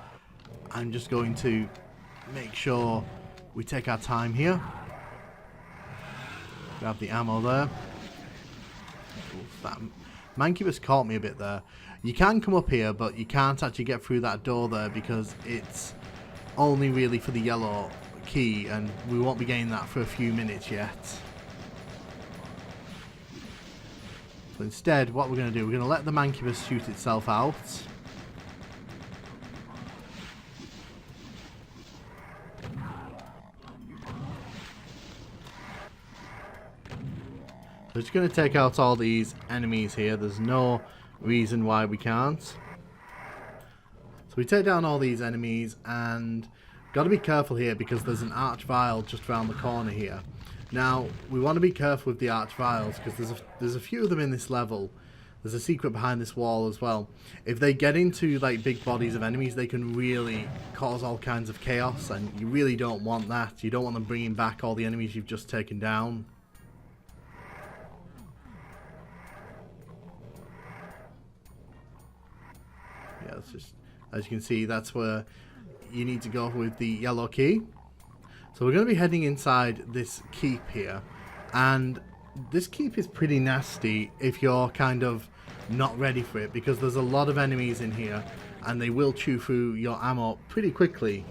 I'm just going to make sure we take our time here. Grab the ammo there. Oof, that Mancubus caught me a bit there. You can come up here, but you can't actually get through that door there because it's only really for the yellow key, and we won't be getting that for a few minutes yet. So instead, what we're going to do, we're going to let the Mancubus shoot itself out. We're just going to take out all these enemies here. There's no reason why we can't. So we take down all these enemies, and got to be careful here because there's an archvile just around the corner here. Now, we want to be careful with the archviles because there's a few of them in this level. There's a secret behind this wall as well. If they get into like big bodies of enemies, they can really cause all kinds of chaos, and you really don't want that. You don't want them bringing back all the enemies you've just taken down. Yeah, it's just, as you can see, that's where you need to go with the yellow key. So we're going to be heading inside this keep here, and this keep is pretty nasty if you're kind of not ready for it, because there's a lot of enemies in here and they will chew through your ammo pretty quickly.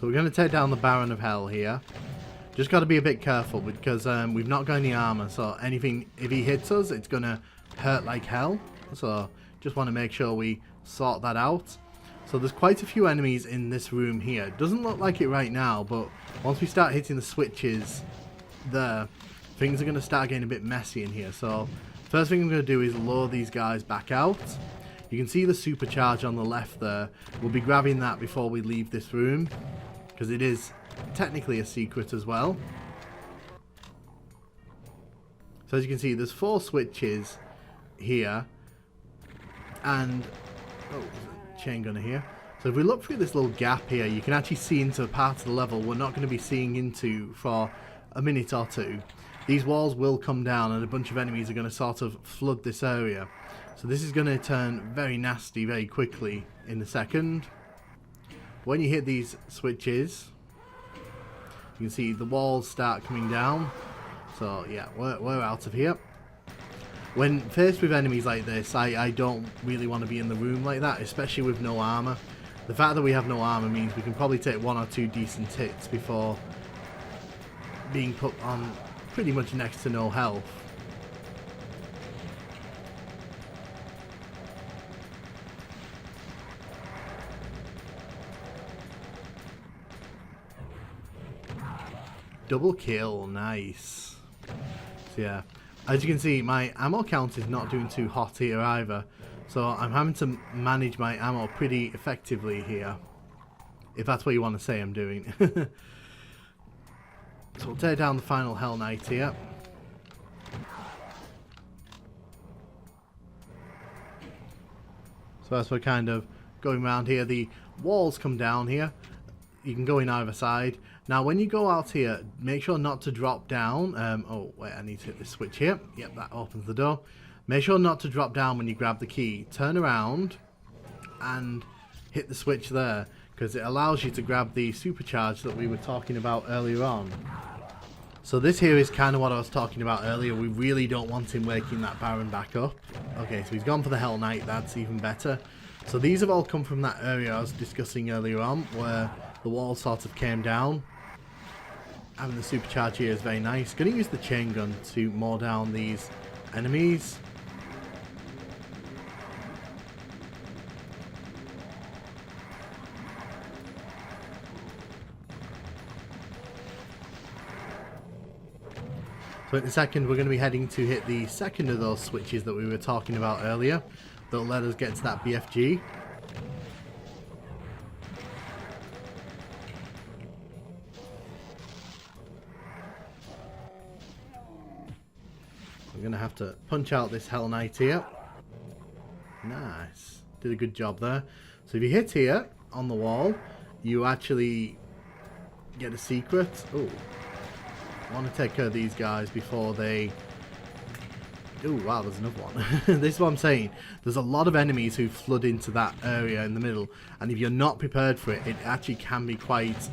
So we're going to take down the Baron of Hell here. Just got to be a bit careful because we've not got any armor, so anything, if he hits us, it's going to hurt like hell. So just want to make sure we sort that out. So there's quite a few enemies in this room here. Doesn't look like it right now, but once we start hitting the switches there, things are going to start getting a bit messy in here. So first thing I'm going to do is lure these guys back out. You can see the supercharge on the left there. We'll be grabbing that before we leave this room, because it is technically a secret as well. So as you can see, there's 4 switches here, and oh, there's a chain gunner here. So if we look through this little gap here, you can actually see into a part of the level we're not going to be seeing into for a minute or two. These walls will come down and a bunch of enemies are going to sort of flood this area. So this is going to turn very nasty very quickly in a second. When you hit these switches, you can see the walls start coming down. So yeah, we're out of here. When faced with enemies like this, I don't really want to be in the room like that, especially with no armor. The fact that we have no armor means we can probably take 1 or 2 decent hits before being put on pretty much next to no health. Double kill, nice. So yeah, as you can see, my ammo count is not doing too hot here either. So I'm having to manage my ammo pretty effectively here, if that's what you want to say I'm doing. So we'll take down the final Hell Knight here. So as we're kind of going around here, the walls come down here. You can go in either side. Now when you go out here, make sure not to drop down. Oh wait, I need to hit this switch here. Yep, that opens the door. Make sure not to drop down when you grab the key. Turn around and hit the switch there, because it allows you to grab the supercharge that we were talking about earlier on. So this here is kind of what I was talking about earlier. We really don't want him waking that Baron back up. Okay, so he's gone for the Hell Knight. That's even better. So these have all come from that area I was discussing earlier on, where the wall sort of came down. Having the supercharge here is very nice. Going to use the chain gun to mow down these enemies. So in a second we're going to be heading to hit the second of those switches that we were talking about earlier. That'll let us get to that BFG. We're going to have to punch out this Hell Knight here. Nice. Did a good job there. So if you hit here on the wall, you actually get a secret. Oh, I want to take care of these guys before they... Oh, wow, there's another one. This is what I'm saying. There's a lot of enemies who flood into that area in the middle. And if you're not prepared for it, it actually can be quite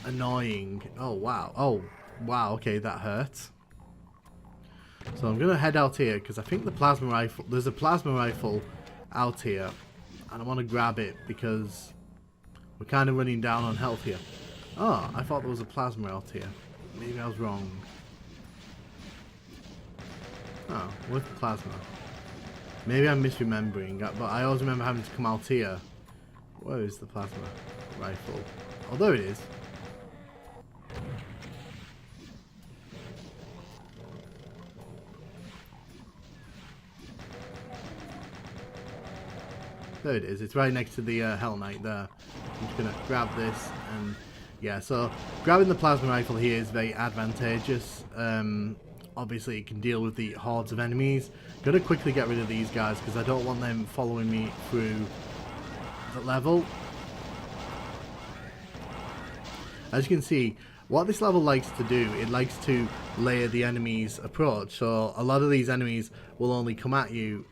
annoying. Oh, wow. Oh, wow. Okay, that hurts. So I'm going to head out here because I think the plasma rifle... There's a plasma rifle out here. And I want to grab it because we're kind of running down on health here. Oh, I thought there was a plasma out here. Maybe I was wrong. Oh, where's the plasma? Maybe I'm misremembering, but I always remember having to come out here. Where is the plasma rifle? Oh, there it is. There it is. It's right next to the Hell Knight there. I'm just going to grab this and... Yeah, so grabbing the plasma rifle here is very advantageous. Obviously it can deal with the hordes of enemies. Gonna quickly get rid of these guys because I don't want them following me through the level. As you can see, what this level likes to do, it likes to layer the enemy's approach. So a lot of these enemies will only come at you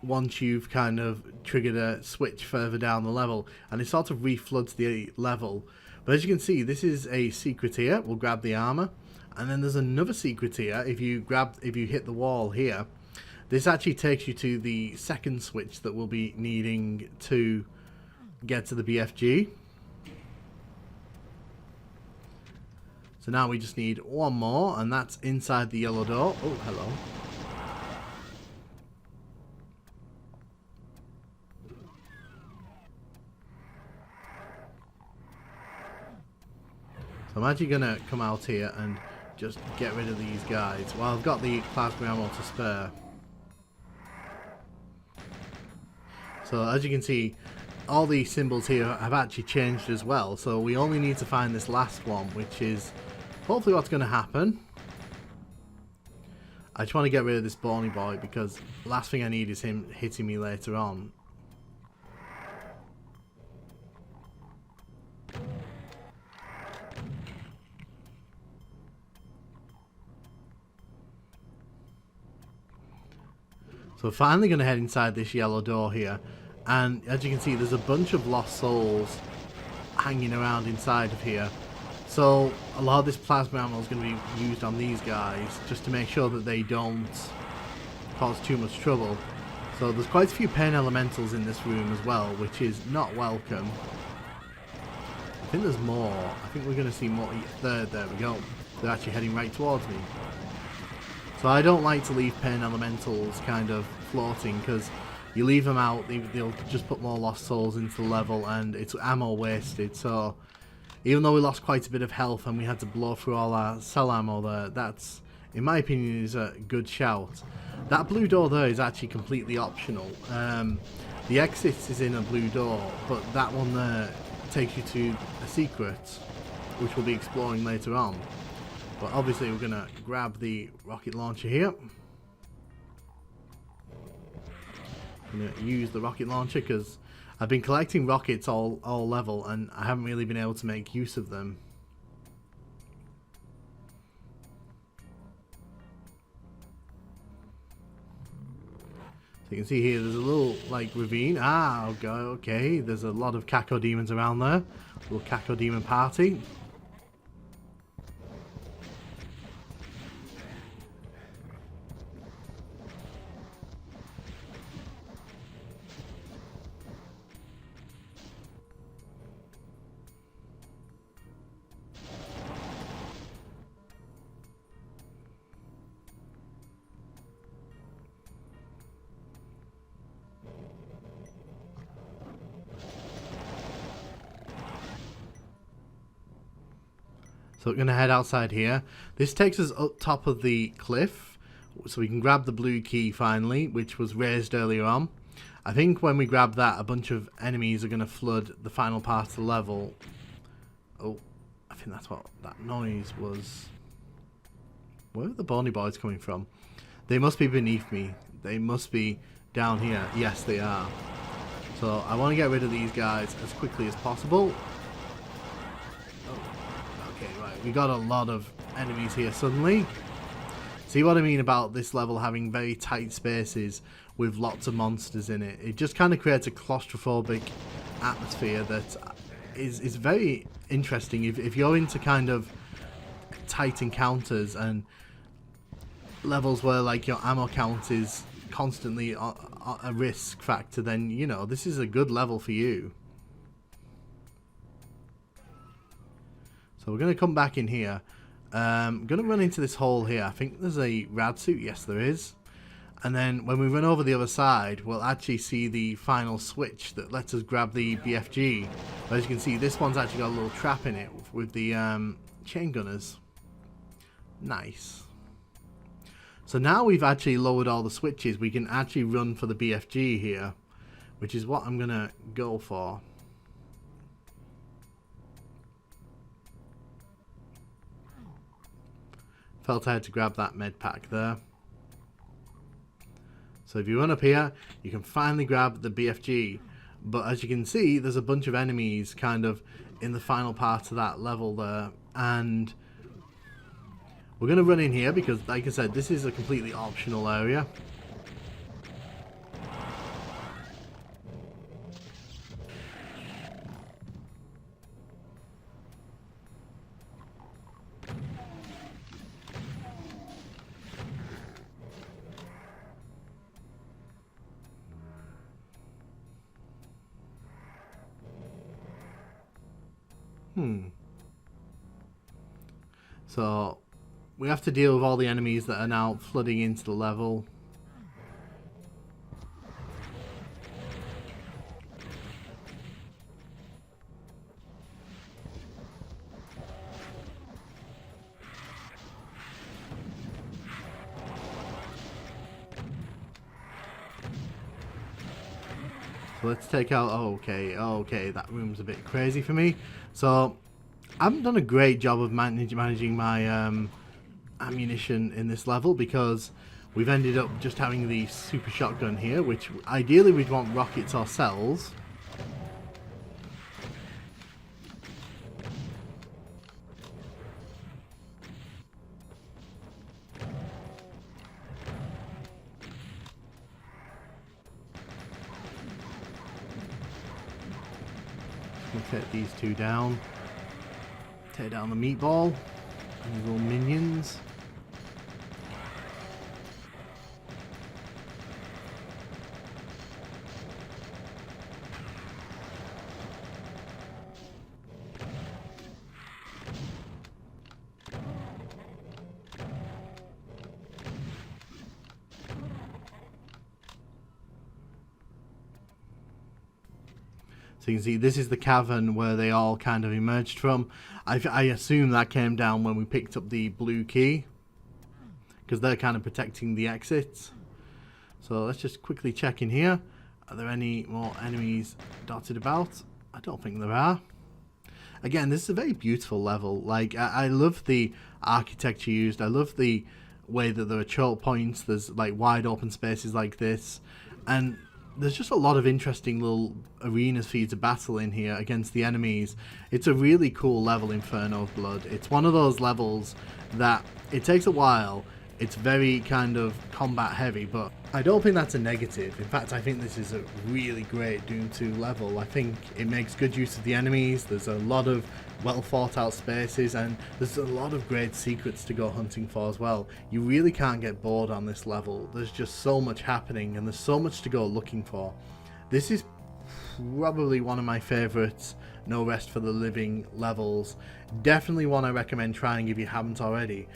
once you've kind of triggered a switch further down the level, and it sort of refloods the level. But as you can see, this is a secret here. We'll grab the armor. And then there's another secret here. If you hit the wall here, this actually takes you to the second switch that we'll be needing to get to the BFG. So now we just need one more, and that's inside the yellow door. Oh, hello. So I'm actually going to come out here and just get rid of these guys. Well, I've got the plasma ammo to spare. So as you can see, all the symbols here have actually changed as well. So we only need to find this last one, which is hopefully what's going to happen. I just want to get rid of this bony boy because the last thing I need is him hitting me later on. So we're finally going to head inside this yellow door here, and as you can see there's a bunch of lost souls hanging around inside of here. So a lot of this plasma ammo is going to be used on these guys just to make sure that they don't cause too much trouble. So there's quite a few pain elementals in this room as well, which is not welcome. I think there's more. I think we're going to see more. There we go. They're actually heading right towards me. So I don't like to leave pain elementals kind of floating, because you leave them out, they'll just put more lost souls into the level and it's ammo wasted. So even though we lost quite a bit of health and we had to blow through all our cell ammo there, that's, in my opinion, is a good shout. That blue door there is actually completely optional. The exit is in a blue door, but that one there takes you to a secret, which we'll be exploring later on. But obviously we're going to grab the rocket launcher here. I'm going to use the rocket launcher because I've been collecting rockets all level and I haven't really been able to make use of them. So you can see here there's a little like ravine. Ah, okay, there's a lot of Caco demons around there. A little Caco demon party. So we're going to head outside here. This takes us up top of the cliff, so we can grab the blue key finally, which was raised earlier on. I think when we grab that, a bunch of enemies are going to flood the final part of the level. Oh, I think that's what that noise was. Where are the bony boys coming from? They must be beneath me. They must be down here. Yes, they are. So I want to get rid of these guys as quickly as possible. We got a lot of enemies here suddenly. See what I mean about this level having very tight spaces with lots of monsters in it? It just kind of creates a claustrophobic atmosphere that is very interesting if you're into kind of tight encounters and levels where like your ammo count is constantly a risk factor, then you know this is a good level for you. So we're going to come back in here. I'm going to run into this hole here. I think there's a rad suit. Yes, there is. And then when we run over the other side, we'll actually see the final switch that lets us grab the BFG. But as you can see, this one's actually got a little trap in it with the chain gunners. Nice. So now we've actually lowered all the switches, we can actually run for the BFG here, which is what I'm going to go for. Felt I had to grab that med pack there. So if you run up here, you can finally grab the BFG. But as you can see, there's a bunch of enemies kind of in the final part of that level there. And we're going to run in here because, like I said, this is a completely optional area. So we have to deal with all the enemies that are now flooding into the level. So let's take out, okay, that room's a bit crazy for me. So I haven't done a great job of managing my ammunition in this level because we've ended up just having the super shotgun here, which ideally we'd want rockets or cells. We'll take these two down. Take down the meatball and his little minions. So you can see this is the cavern where they all kind of emerged from. I assume that came down when we picked up the blue key, because they're kind of protecting the exits. So let's just quickly check in here. Are there any more enemies dotted about? I don't think there are. Again, this is a very beautiful level. Like, I love the architecture used. I love the way that there are choke points. There's like wide open spaces like this. And there's just a lot of interesting little arenas for you to battle in here against the enemies. It's a really cool level, Inferno of Blood. It's one of those levels that it takes a while. It's very kind of combat heavy, but I don't think that's a negative. In fact, I think this is a really great Doom 2 level. I think it makes good use of the enemies. There's a lot of well thought out spaces, and there's a lot of great secrets to go hunting for as well. You really can't get bored on this level. There's just so much happening and there's so much to go looking for. This is probably one of my favorites No Rest for the Living levels. Definitely one I recommend trying if you haven't already.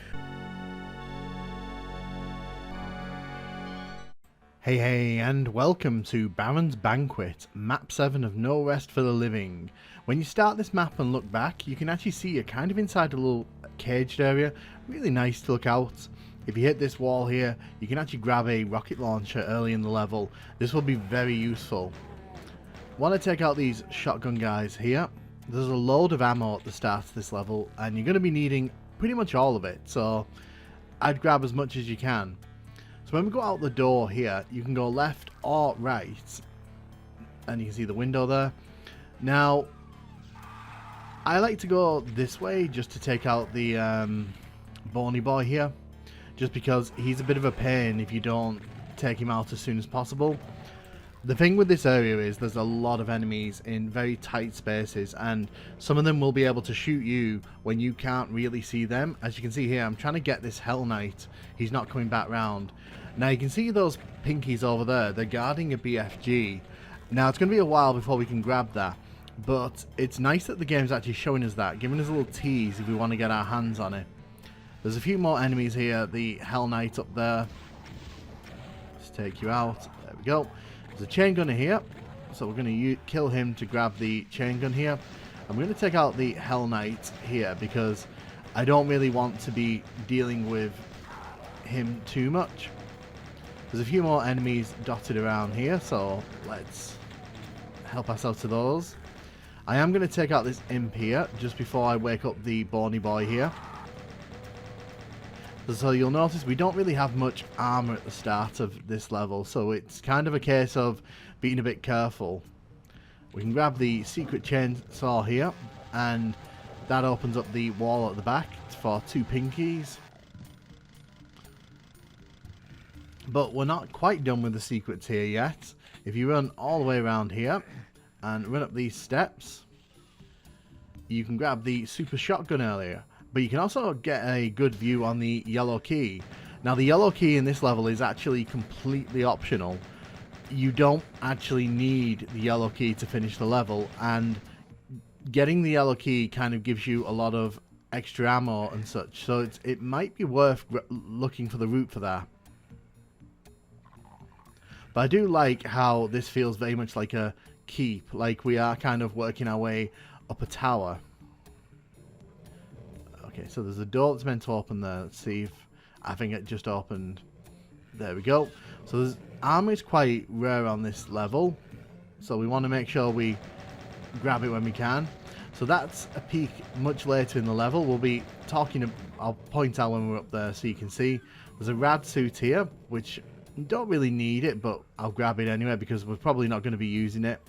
Hey, and welcome to Baron's Banquet, map 7 of No Rest for the Living. When you start this map and look back, you can actually see you're kind of inside a little caged area. Really nice to look out. If you hit this wall here, you can actually grab a rocket launcher early in the level. This will be very useful. Want to take out these shotgun guys here. There's a load of ammo at the start of this level, and you're going to be needing pretty much all of it, so I'd grab as much as you can. So when we go out the door here, you can go left or right, and you can see the window there. Now, I like to go this way just to take out the bony boy here, just because he's a bit of a pain if you don't take him out as soon as possible. The thing with this area is there's a lot of enemies in very tight spaces, and some of them will be able to shoot you when you can't really see them. As you can see here, I'm trying to get this Hell Knight. He's not coming back round. Now you can see those pinkies over there. They're guarding a BFG. Now it's going to be a while before we can grab that, but it's nice that the game's actually showing us that, giving us a little tease if we want to get our hands on it. There's a few more enemies here. The Hell Knight up there. Let's take you out. There we go. There's a chain gunner here, so we're going to kill him to grab the chain gun here. I'm going to take out the Hell Knight here because I don't really want to be dealing with him too much. There's a few more enemies dotted around here, so let's help ourselves to those. I am going to take out this imp here just before I wake up the Bony Boy here. So you'll notice we don't really have much armor at the start of this level, so it's kind of a case of being a bit careful. We can grab the secret chainsaw here, and that opens up the wall at the back for 2 pinkies. But we're not quite done with the secrets here yet. If you run all the way around here and run up these steps, you can grab the super shotgun earlier. But you can also get a good view on the yellow key. Now the yellow key in this level is actually completely optional. You don't actually need the yellow key to finish the level, and getting the yellow key kind of gives you a lot of extra ammo and such. So it might be worth looking for the route for that. But I do like how this feels very much like a keep, like we are kind of working our way up a tower. Okay, so there's a door that's meant to open there. Let's see if I think it just opened. There we go. So there's armor is quite rare on this level, so we want to make sure we grab it when we can. So that's a peek much later in the level. We'll be talking, I'll point out when we're up there so you can see. There's a rad suit here, which you don't really need it, but I'll grab it anyway because we're probably not going to be using it.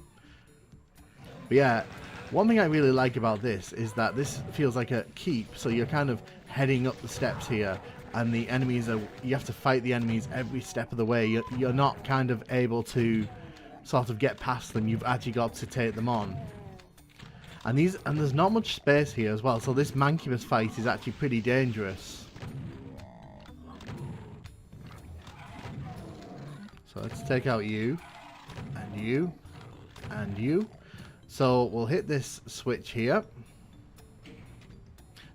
But yeah, one thing I really like about this is that this feels like a keep, so you're kind of heading up the steps here, and the enemies are, you have to fight the enemies every step of the way. You're not kind of able to sort of get past them, you've actually got to take them on. And there's not much space here as well, so this Mancubus fight is actually pretty dangerous. So let's take out you, and you, and you. So we'll hit this switch here.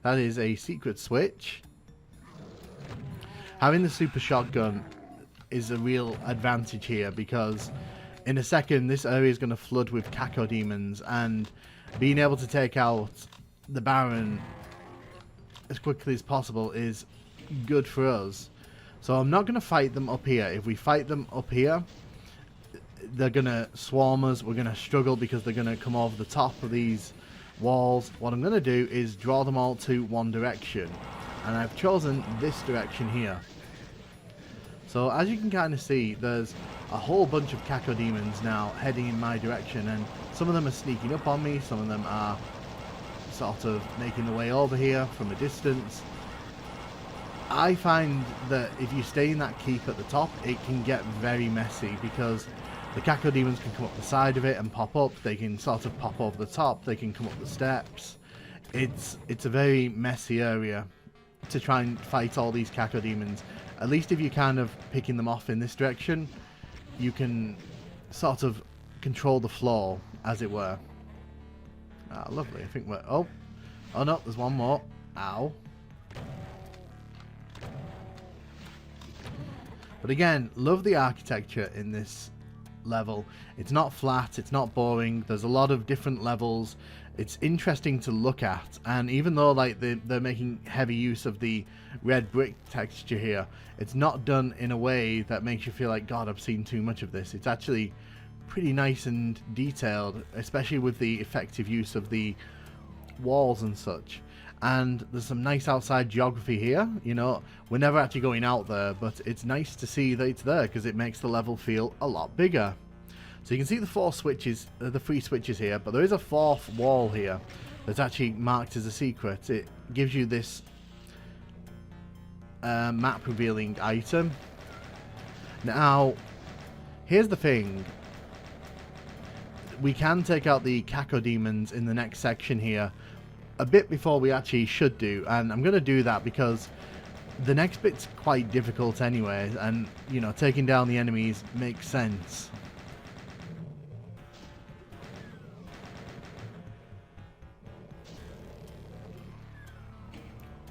That is a secret switch. Having the super shotgun is a real advantage here because in a second this area is going to flood with cacodemons, and being able to take out the Baron as quickly as possible is good for us. So I'm not going to fight them up here. If we fight them up here, they're going to swarm us. We're going to struggle because they're going to come over the top of these walls. What I'm going to do is draw them all to one direction. And I've chosen this direction here. So as you can kind of see, there's a whole bunch of cacodemons now heading in my direction. And some of them are sneaking up on me. Some of them are sort of making the way over here from a distance. I find that if you stay in that keep at the top, it can get very messy because the cacodemons can come up the side of it and pop up. They can sort of pop over the top. They can come up the steps. It's a very messy area to try and fight all these cacodemons. At least if you're kind of picking them off in this direction, you can sort of control the flow, as it were. Ah, lovely. I think we're... Oh no, there's one more. Ow. But again, love the architecture in this level. It's not flat, it's not boring. There's a lot of different levels. It's interesting to look at, and even though like they're making heavy use of the red brick texture here, it's not done in a way that makes you feel like, God, I've seen too much of this. It's actually pretty nice and detailed, especially with the effective use of the walls and such. And there's some nice outside geography here. You know, we're never actually going out there, but it's nice to see that it's there because it makes the level feel a lot bigger. So you can see the 4 switches, the 3 switches here, but there is a 4th wall here that's actually marked as a secret. It gives you this map revealing item. Now, here's the thing. we can take out the cacodemons in the next section here a bit before we actually should do, and I'm going to do that because the next bit's quite difficult anyway, and you know, taking down the enemies makes sense.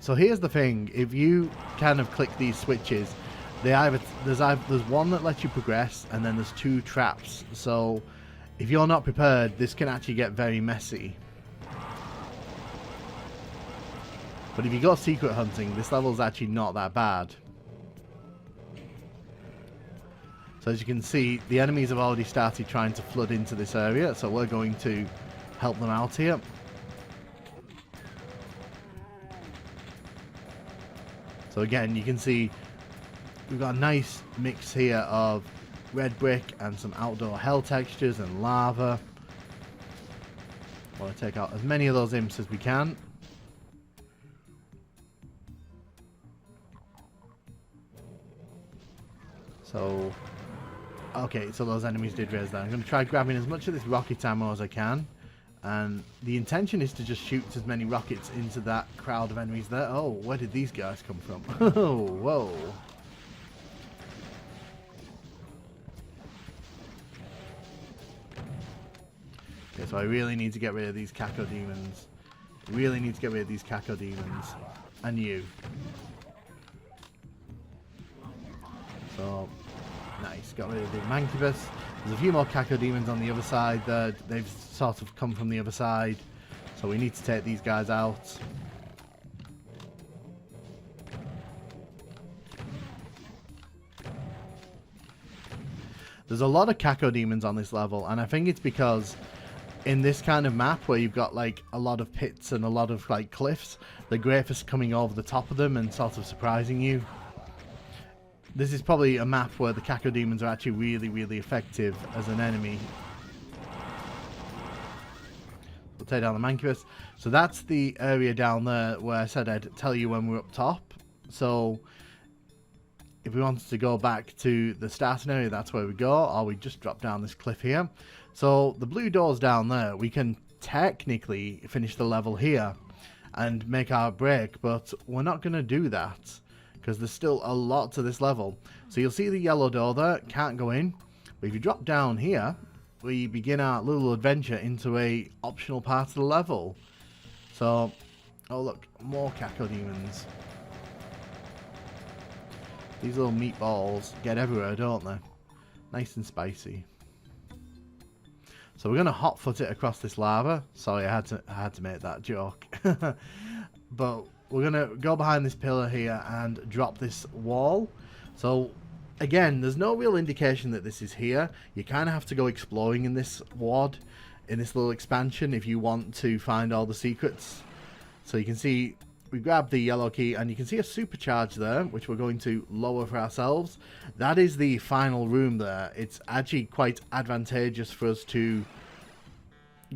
So here's the thing, if you kind of click these switches, there's one that lets you progress, and then there's 2 traps. So if you're not prepared, this can actually get very messy. But if you go secret hunting, this level's actually not that bad. So as you can see, the enemies have already started trying to flood into this area, so we're going to help them out here. So again, you can see we've got a nice mix here of red brick and some outdoor hell textures and lava. I want to take out as many of those imps as we can. So, okay, so those enemies did raise that. I'm going to try grabbing as much of this rocket ammo as I can. And the intention is to just shoot as many rockets into that crowd of enemies there. Oh, where did these guys come from? Oh, whoa. Okay, so I really need to get rid of these cacodemons. Really need to get rid of these cacodemons. And you. So, nice. Got rid of the Mancubus. There's a few more cacodemons on the other side there. They've sort of come from the other side. So we need to take these guys out. There's a lot of cacodemons on this level, and I think it's because in this kind of map where you've got like a lot of pits and a lot of like cliffs, they're great for coming over the top of them and sort of surprising you. This is probably a map where the cacodemons are actually really, really effective as an enemy. We'll take down the Mancubus. So that's the area down there where I said I'd tell you when we're up top. So if we wanted to go back to the starting area, that's where we go. Or we just drop down this cliff here. So the blue doors down there, we can technically finish the level here and make our break. But we're not going to do that, because there's still a lot to this level. So you'll see the yellow door there, can't go in. But if you drop down here, we begin our little adventure into a optional part of the level. So, oh look, more cacodemons. These little meatballs get everywhere, don't they? Nice and spicy. So we're going to hot foot it across this lava. Sorry, I had to make that joke. But we're going to go behind this pillar here and drop this wall. So, again, there's no real indication that this is here. You kind of have to go exploring in this wad, in this little expansion, if you want to find all the secrets. So you can see, we grab the yellow key, and you can see a supercharge there, which we're going to lower for ourselves. That is the final room there. It's actually quite advantageous for us to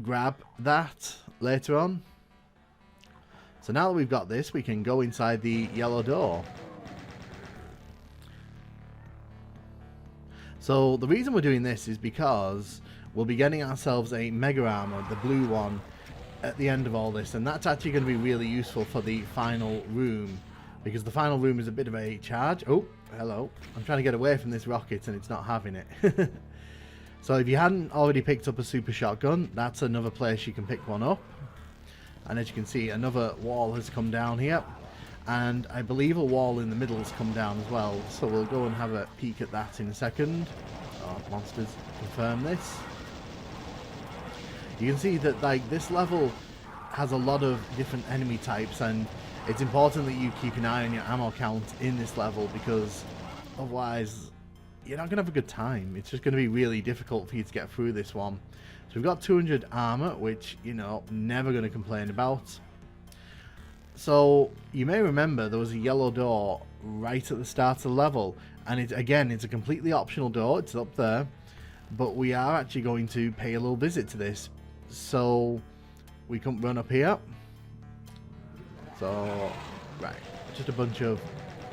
grab that later on. So now that we've got this, we can go inside the yellow door. So the reason we're doing this is because we'll be getting ourselves a mega armor, the blue one, at the end of all this. And that's actually going to be really useful for the final room, because the final room is a bit of a charge. Oh, hello. I'm trying to get away from this rocket and it's not having it. So if you hadn't already picked up a super shotgun, that's another place you can pick one up. And as you can see, another wall has come down here. And I believe a wall in the middle has come down as well. So we'll go and have a peek at that in a second. Oh, monsters, confirm this. You can see that like this level has a lot of different enemy types, and it's important that you keep an eye on your ammo count in this level, because otherwise you're not going to have a good time. It's just going to be really difficult for you to get through this one. So we've got 200 armor, which, you know, never going to complain about. So you may remember there was a yellow door right at the start of the level, and it's a completely optional door. It's up there, but we are actually going to pay a little visit to this. So we can run up here. So right, just a bunch of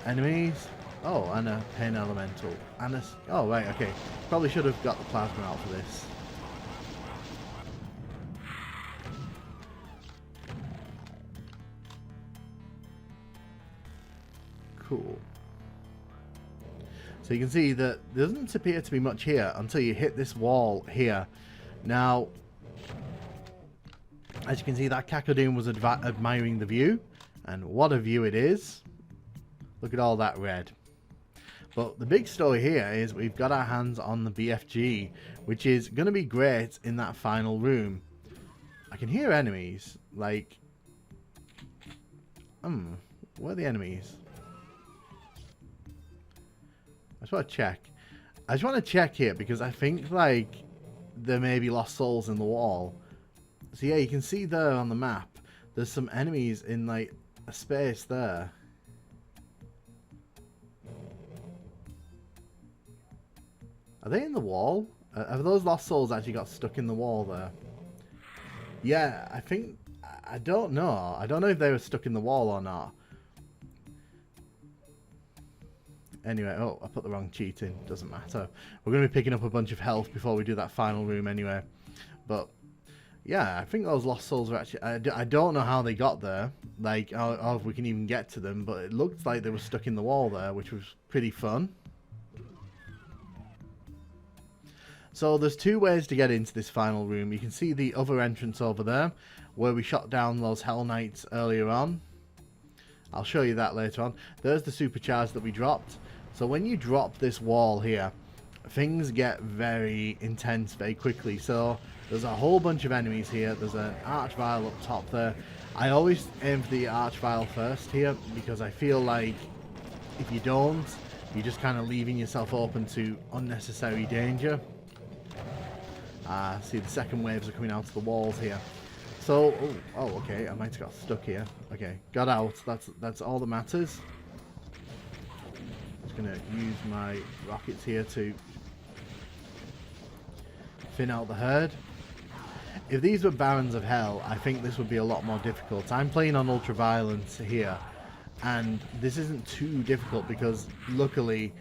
enemies. Oh, and a pain elemental. And a, oh right, okay. Probably should have got the plasma out for this. Cool. So you can see that there doesn't appear to be much here until you hit this wall here. Now, as you can see, that Cacodoon was admiring the view. And what a view it is. Look at all that red. But the big story here is we've got our hands on the BFG, which is going to be great in that final room. I can hear enemies. Like, where are the enemies? I just want to check. I just want to check here because I think, like, there may be lost souls in the wall. So yeah, you can see there on the map, there's some enemies in, like, a space there. Are they in the wall? Have those lost souls actually got stuck in the wall there? Yeah, I think... I don't know. I don't know if they were stuck in the wall or not. Anyway, oh, I put the wrong cheat in. Doesn't matter. We're going to be picking up a bunch of health before we do that final room anyway. But, yeah, I think those lost souls are actually... I don't know how they got there. Like, or if we can even get to them. But it looked like they were stuck in the wall there, which was pretty fun. So there's two ways to get into this final room. You can see the other entrance over there, where we shot down those Hell Knights earlier on. I'll show you that later on. There's the supercharge that we dropped. So when you drop this wall here, things get very intense very quickly. So there's a whole bunch of enemies here. There's an Archvile up top there. I always aim for the Archvile first here, because I feel like if you don't, you're just kind of leaving yourself open to unnecessary danger. See, the second waves are coming out of the walls here. So, oh, okay, I might have got stuck here. Okay, got out. That's all that matters. Just gonna use my rockets here to thin out the herd. If these were Barons of Hell, I think this would be a lot more difficult. I'm playing on Ultraviolence here, and this isn't too difficult because luckily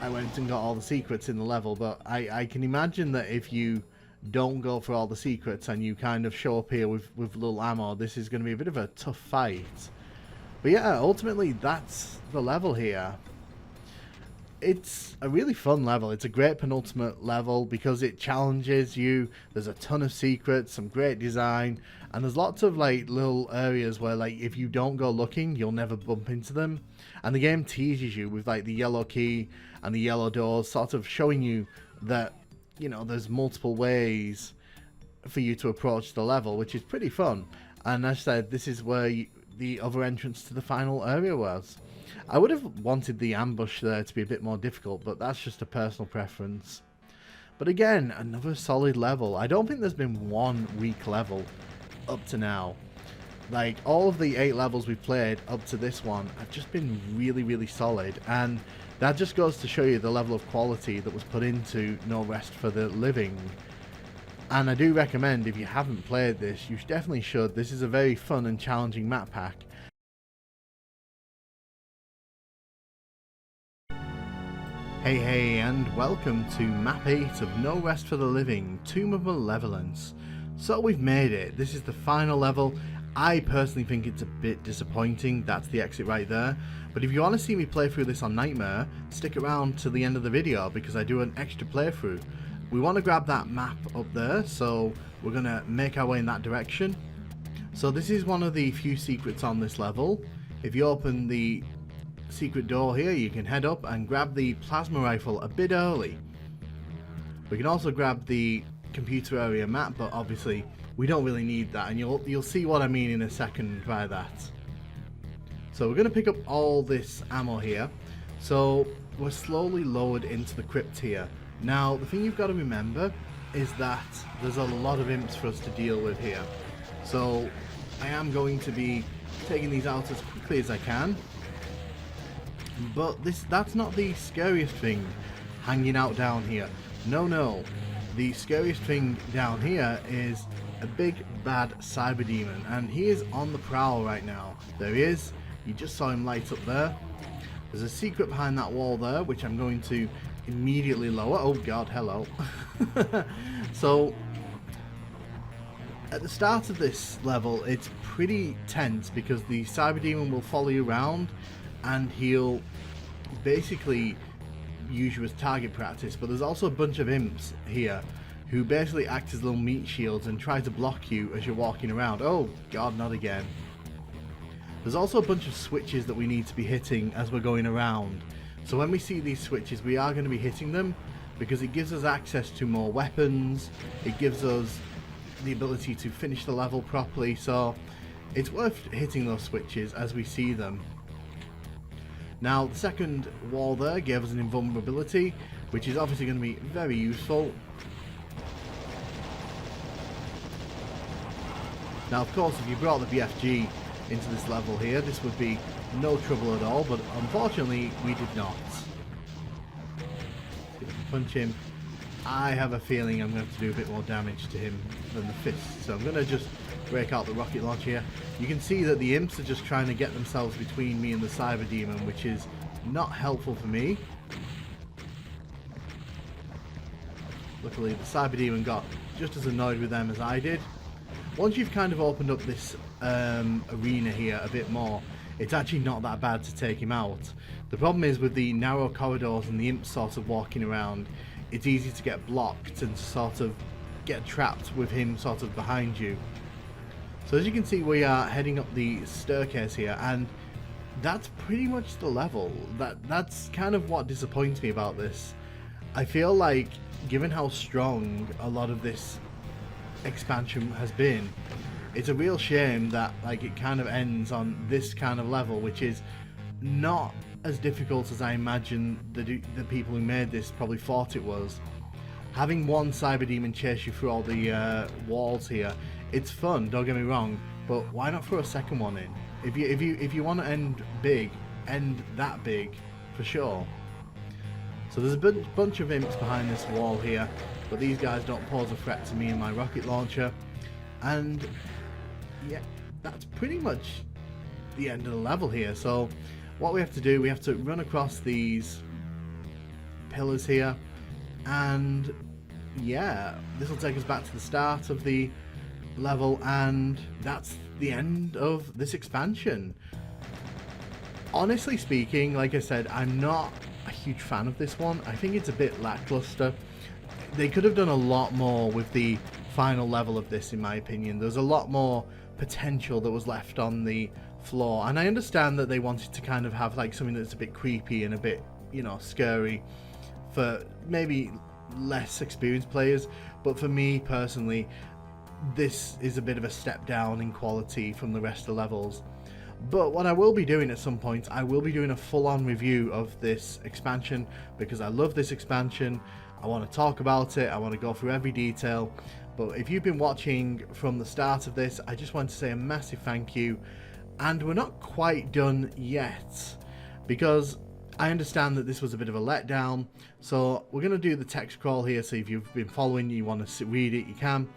I went and got all the secrets in the level, but I can imagine that if you don't go for all the secrets and you kind of show up here with little ammo, this is going to be a bit of a tough fight. But yeah, ultimately that's the level here. It's a really fun level. It's a great penultimate level because it challenges you. There's a ton of secrets, some great design, and there's lots of like little areas where like if you don't go looking, you'll never bump into them. And the game teases you with like the yellow key and the yellow doors, sort of showing you that, you know, there's multiple ways for you to approach the level, which is pretty fun. And as I said, this is where the other entrance to the final area was. I would have wanted the ambush there to be a bit more difficult, but that's just a personal preference. But again, another solid level. I don't think there's been one weak level up to now. Like, all of the 8 levels we've played up to this one have just been really, really solid. And that just goes to show you the level of quality that was put into No Rest for the Living. And I do recommend, if you haven't played this, you definitely should. This is a very fun and challenging map pack. Hey, and welcome to Map 8 of No Rest for the Living, Tomb of Malevolence. So we've made it. This is the final level. I personally think it's a bit disappointing. That's the exit right there. But if you want to see me play through this on Nightmare, stick around to the end of the video because I do an extra playthrough. We want to grab that map up there, so we're going to make our way in that direction. So this is one of the few secrets on this level. If you open the secret door here, you can head up and grab the plasma rifle a bit early. We can also grab the computer area map, but obviously we don't really need that, and you'll see what I mean in a second by that. So we're going to pick up all this ammo here. So we're slowly lowered into the crypt here. Now the thing you've got to remember is that there's a lot of imps for us to deal with here. So I am going to be taking these out as quickly as I can. But that's not the scariest thing hanging out down here. No. The scariest thing down here is a big bad cyber demon, and he is on the prowl right now. There he is. You just saw him light up there. There's a secret behind that wall there, which I'm going to immediately lower. Oh god, hello. So at the start of this level, it's pretty tense because the cyber demon will follow you around and he'll basically use you as target practice. But there's also a bunch of imps here who basically act as little meat shields and try to block you as you're walking around. Oh god, not again. There's also a bunch of switches that we need to be hitting as we're going around. So when we see these switches, we are going to be hitting them because it gives us access to more weapons. It gives us the ability to finish the level properly. So it's worth hitting those switches as we see them. Now, the second wall there gave us an invulnerability, which is obviously going to be very useful. Now, of course, if you brought the BFG into this level here, this would be no trouble at all, but unfortunately, we did not. See if I can punch him. I have a feeling I'm going to have to do a bit more damage to him than the fist, so I'm going to just break out the rocket launch here. You can see that the imps are just trying to get themselves between me and the cyber demon, which is not helpful for me. Luckily, the cyber demon got just as annoyed with them as I did. Once you've kind of opened up this arena here a bit more, it's actually not that bad to take him out. The problem is with the narrow corridors and the imps sort of walking around, it's easy to get blocked and sort of get trapped with him sort of behind you. So as you can see, we are heading up the staircase here, and that's pretty much the level. That's kind of what disappoints me about this. I feel like, given how strong a lot of this expansion has been, it's a real shame that like it kind of ends on this kind of level, which is not as difficult as I imagine the people who made this probably thought it was. Having one cyber demon chase you through all the walls here, it's fun, don't get me wrong, but why not throw a second one in? If you want to end big, end that big for sure. So there's a bunch of imps behind this wall here, but these guys don't pose a threat to me and my rocket launcher. And yeah, that's pretty much the end of the level here. So what we have to do, we have to run across these pillars here, and yeah, this will take us back to the start of the level, and that's the end of this expansion. Honestly speaking, like I said, I'm not a huge fan of this one. I think it's a bit lackluster. They could have done a lot more with the final level of this, in my opinion. There's a lot more potential that was left on the floor, and I understand that they wanted to kind of have like something that's a bit creepy and a bit, you know, scary for maybe less experienced players, but for me personally, this is a bit of a step down in quality from the rest of the levels. But what I will be doing at some point, I will be doing a full-on review of this expansion, because I love this expansion. I want to talk about it, I want to go through every detail. But if you've been watching from the start of this, I just want to say a massive thank you. And we're not quite done yet, because I understand that this was a bit of a letdown. So we're going to do the text crawl here, so if you've been following, you want to read it, you can.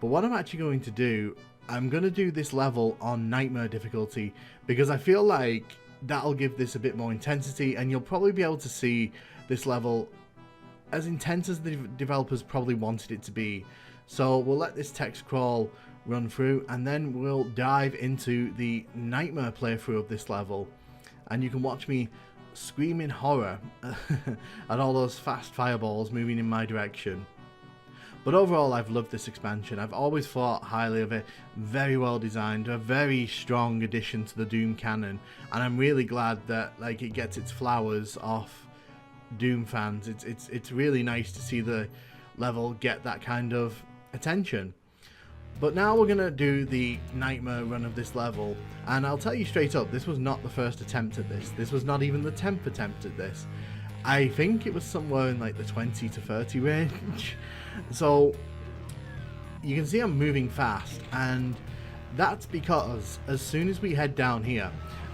But what I'm actually going to do, I'm going to do this level on Nightmare difficulty, because I feel like that'll give this a bit more intensity, and you'll probably be able to see this level as intense as the developers probably wanted it to be. So we'll let this text crawl run through, and then we'll dive into the Nightmare playthrough of this level, and you can watch me scream in horror at all those fast fireballs moving in my direction. But overall, I've loved this expansion. I've always thought highly of it. Very well designed, a very strong addition to the Doom canon, and I'm really glad that like it gets its flowers off Doom fans. It's really nice to see the level get that kind of attention. But now we're gonna do the Nightmare run of this level, and I'll tell you straight up, this was not the first attempt at this. This was not even the 10th attempt at this. I think it was somewhere in like the 20 to 30 range. So you can see I'm moving fast, and that's because as soon as we head down here,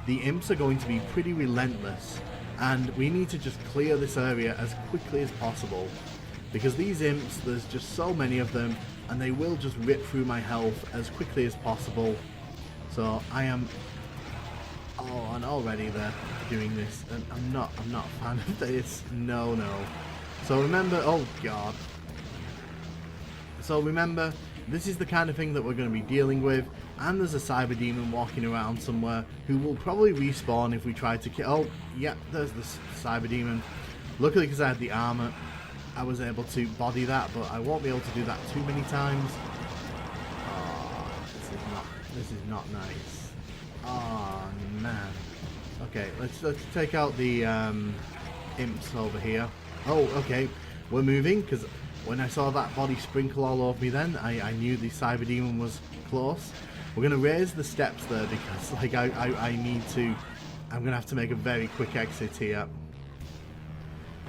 the imps are going to be pretty relentless, and we need to just clear this area as quickly as possible, because these imps, there's just so many of them, and they will just rip through my health as quickly as possible. So I am, oh, and already they're doing this, and I'm not a fan of this. No. So remember, oh god. So remember, this is the kind of thing that we're going to be dealing with, and there's a cyber demon walking around somewhere who will probably respawn if we try to kill. Oh, yeah, there's the cyber demon. Luckily, because I had the armor, I was able to body that, but I won't be able to do that too many times. Oh, this is not nice. Oh, man. Okay, let's take out the imps over here. Oh, okay, we're moving, because when I saw that body sprinkle all over me then, I knew the cyber demon was close. We're going to raise the steps there because like I need to, I'm going to have to make a very quick exit here.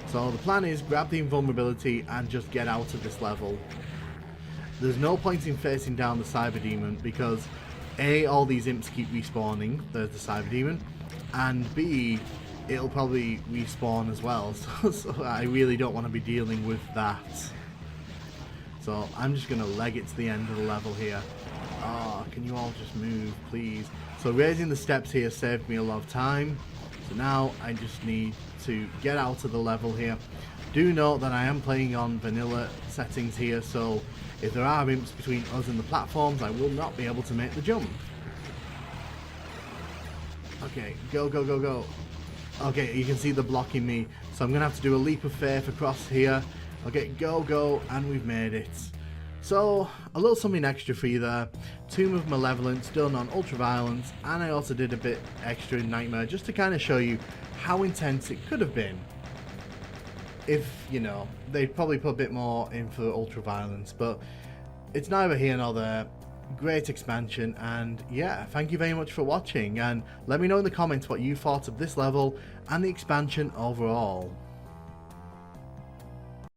So the plan is grab the invulnerability and just get out of this level. There's no point in facing down the cyber demon because A, all these imps keep respawning, there's the cyber demon, and B, it'll probably respawn as well, so I really don't want to be dealing with that. So I'm just going to leg it to the end of the level here. Oh, can you all just move, please? So raising the steps here saved me a lot of time. So now I just need to get out of the level here. Do note that I am playing on vanilla settings here, so if there are imps between us and the platforms, I will not be able to make the jump. Okay, go, go, go, go. Okay, you can see the blocking me, so I'm going to have to do a leap of faith across here. Okay, go, go, and we've made it. So, a little something extra for you there. Tomb of Malevolence done on Ultraviolence, and I also did a bit extra in Nightmare just to kind of show you how intense it could have been. If, you know, they'd probably put a bit more in for Ultraviolence, but it's neither here nor there. Great expansion, and yeah, thank you very much for watching, and let me know in the comments what you thought of this level and the expansion overall.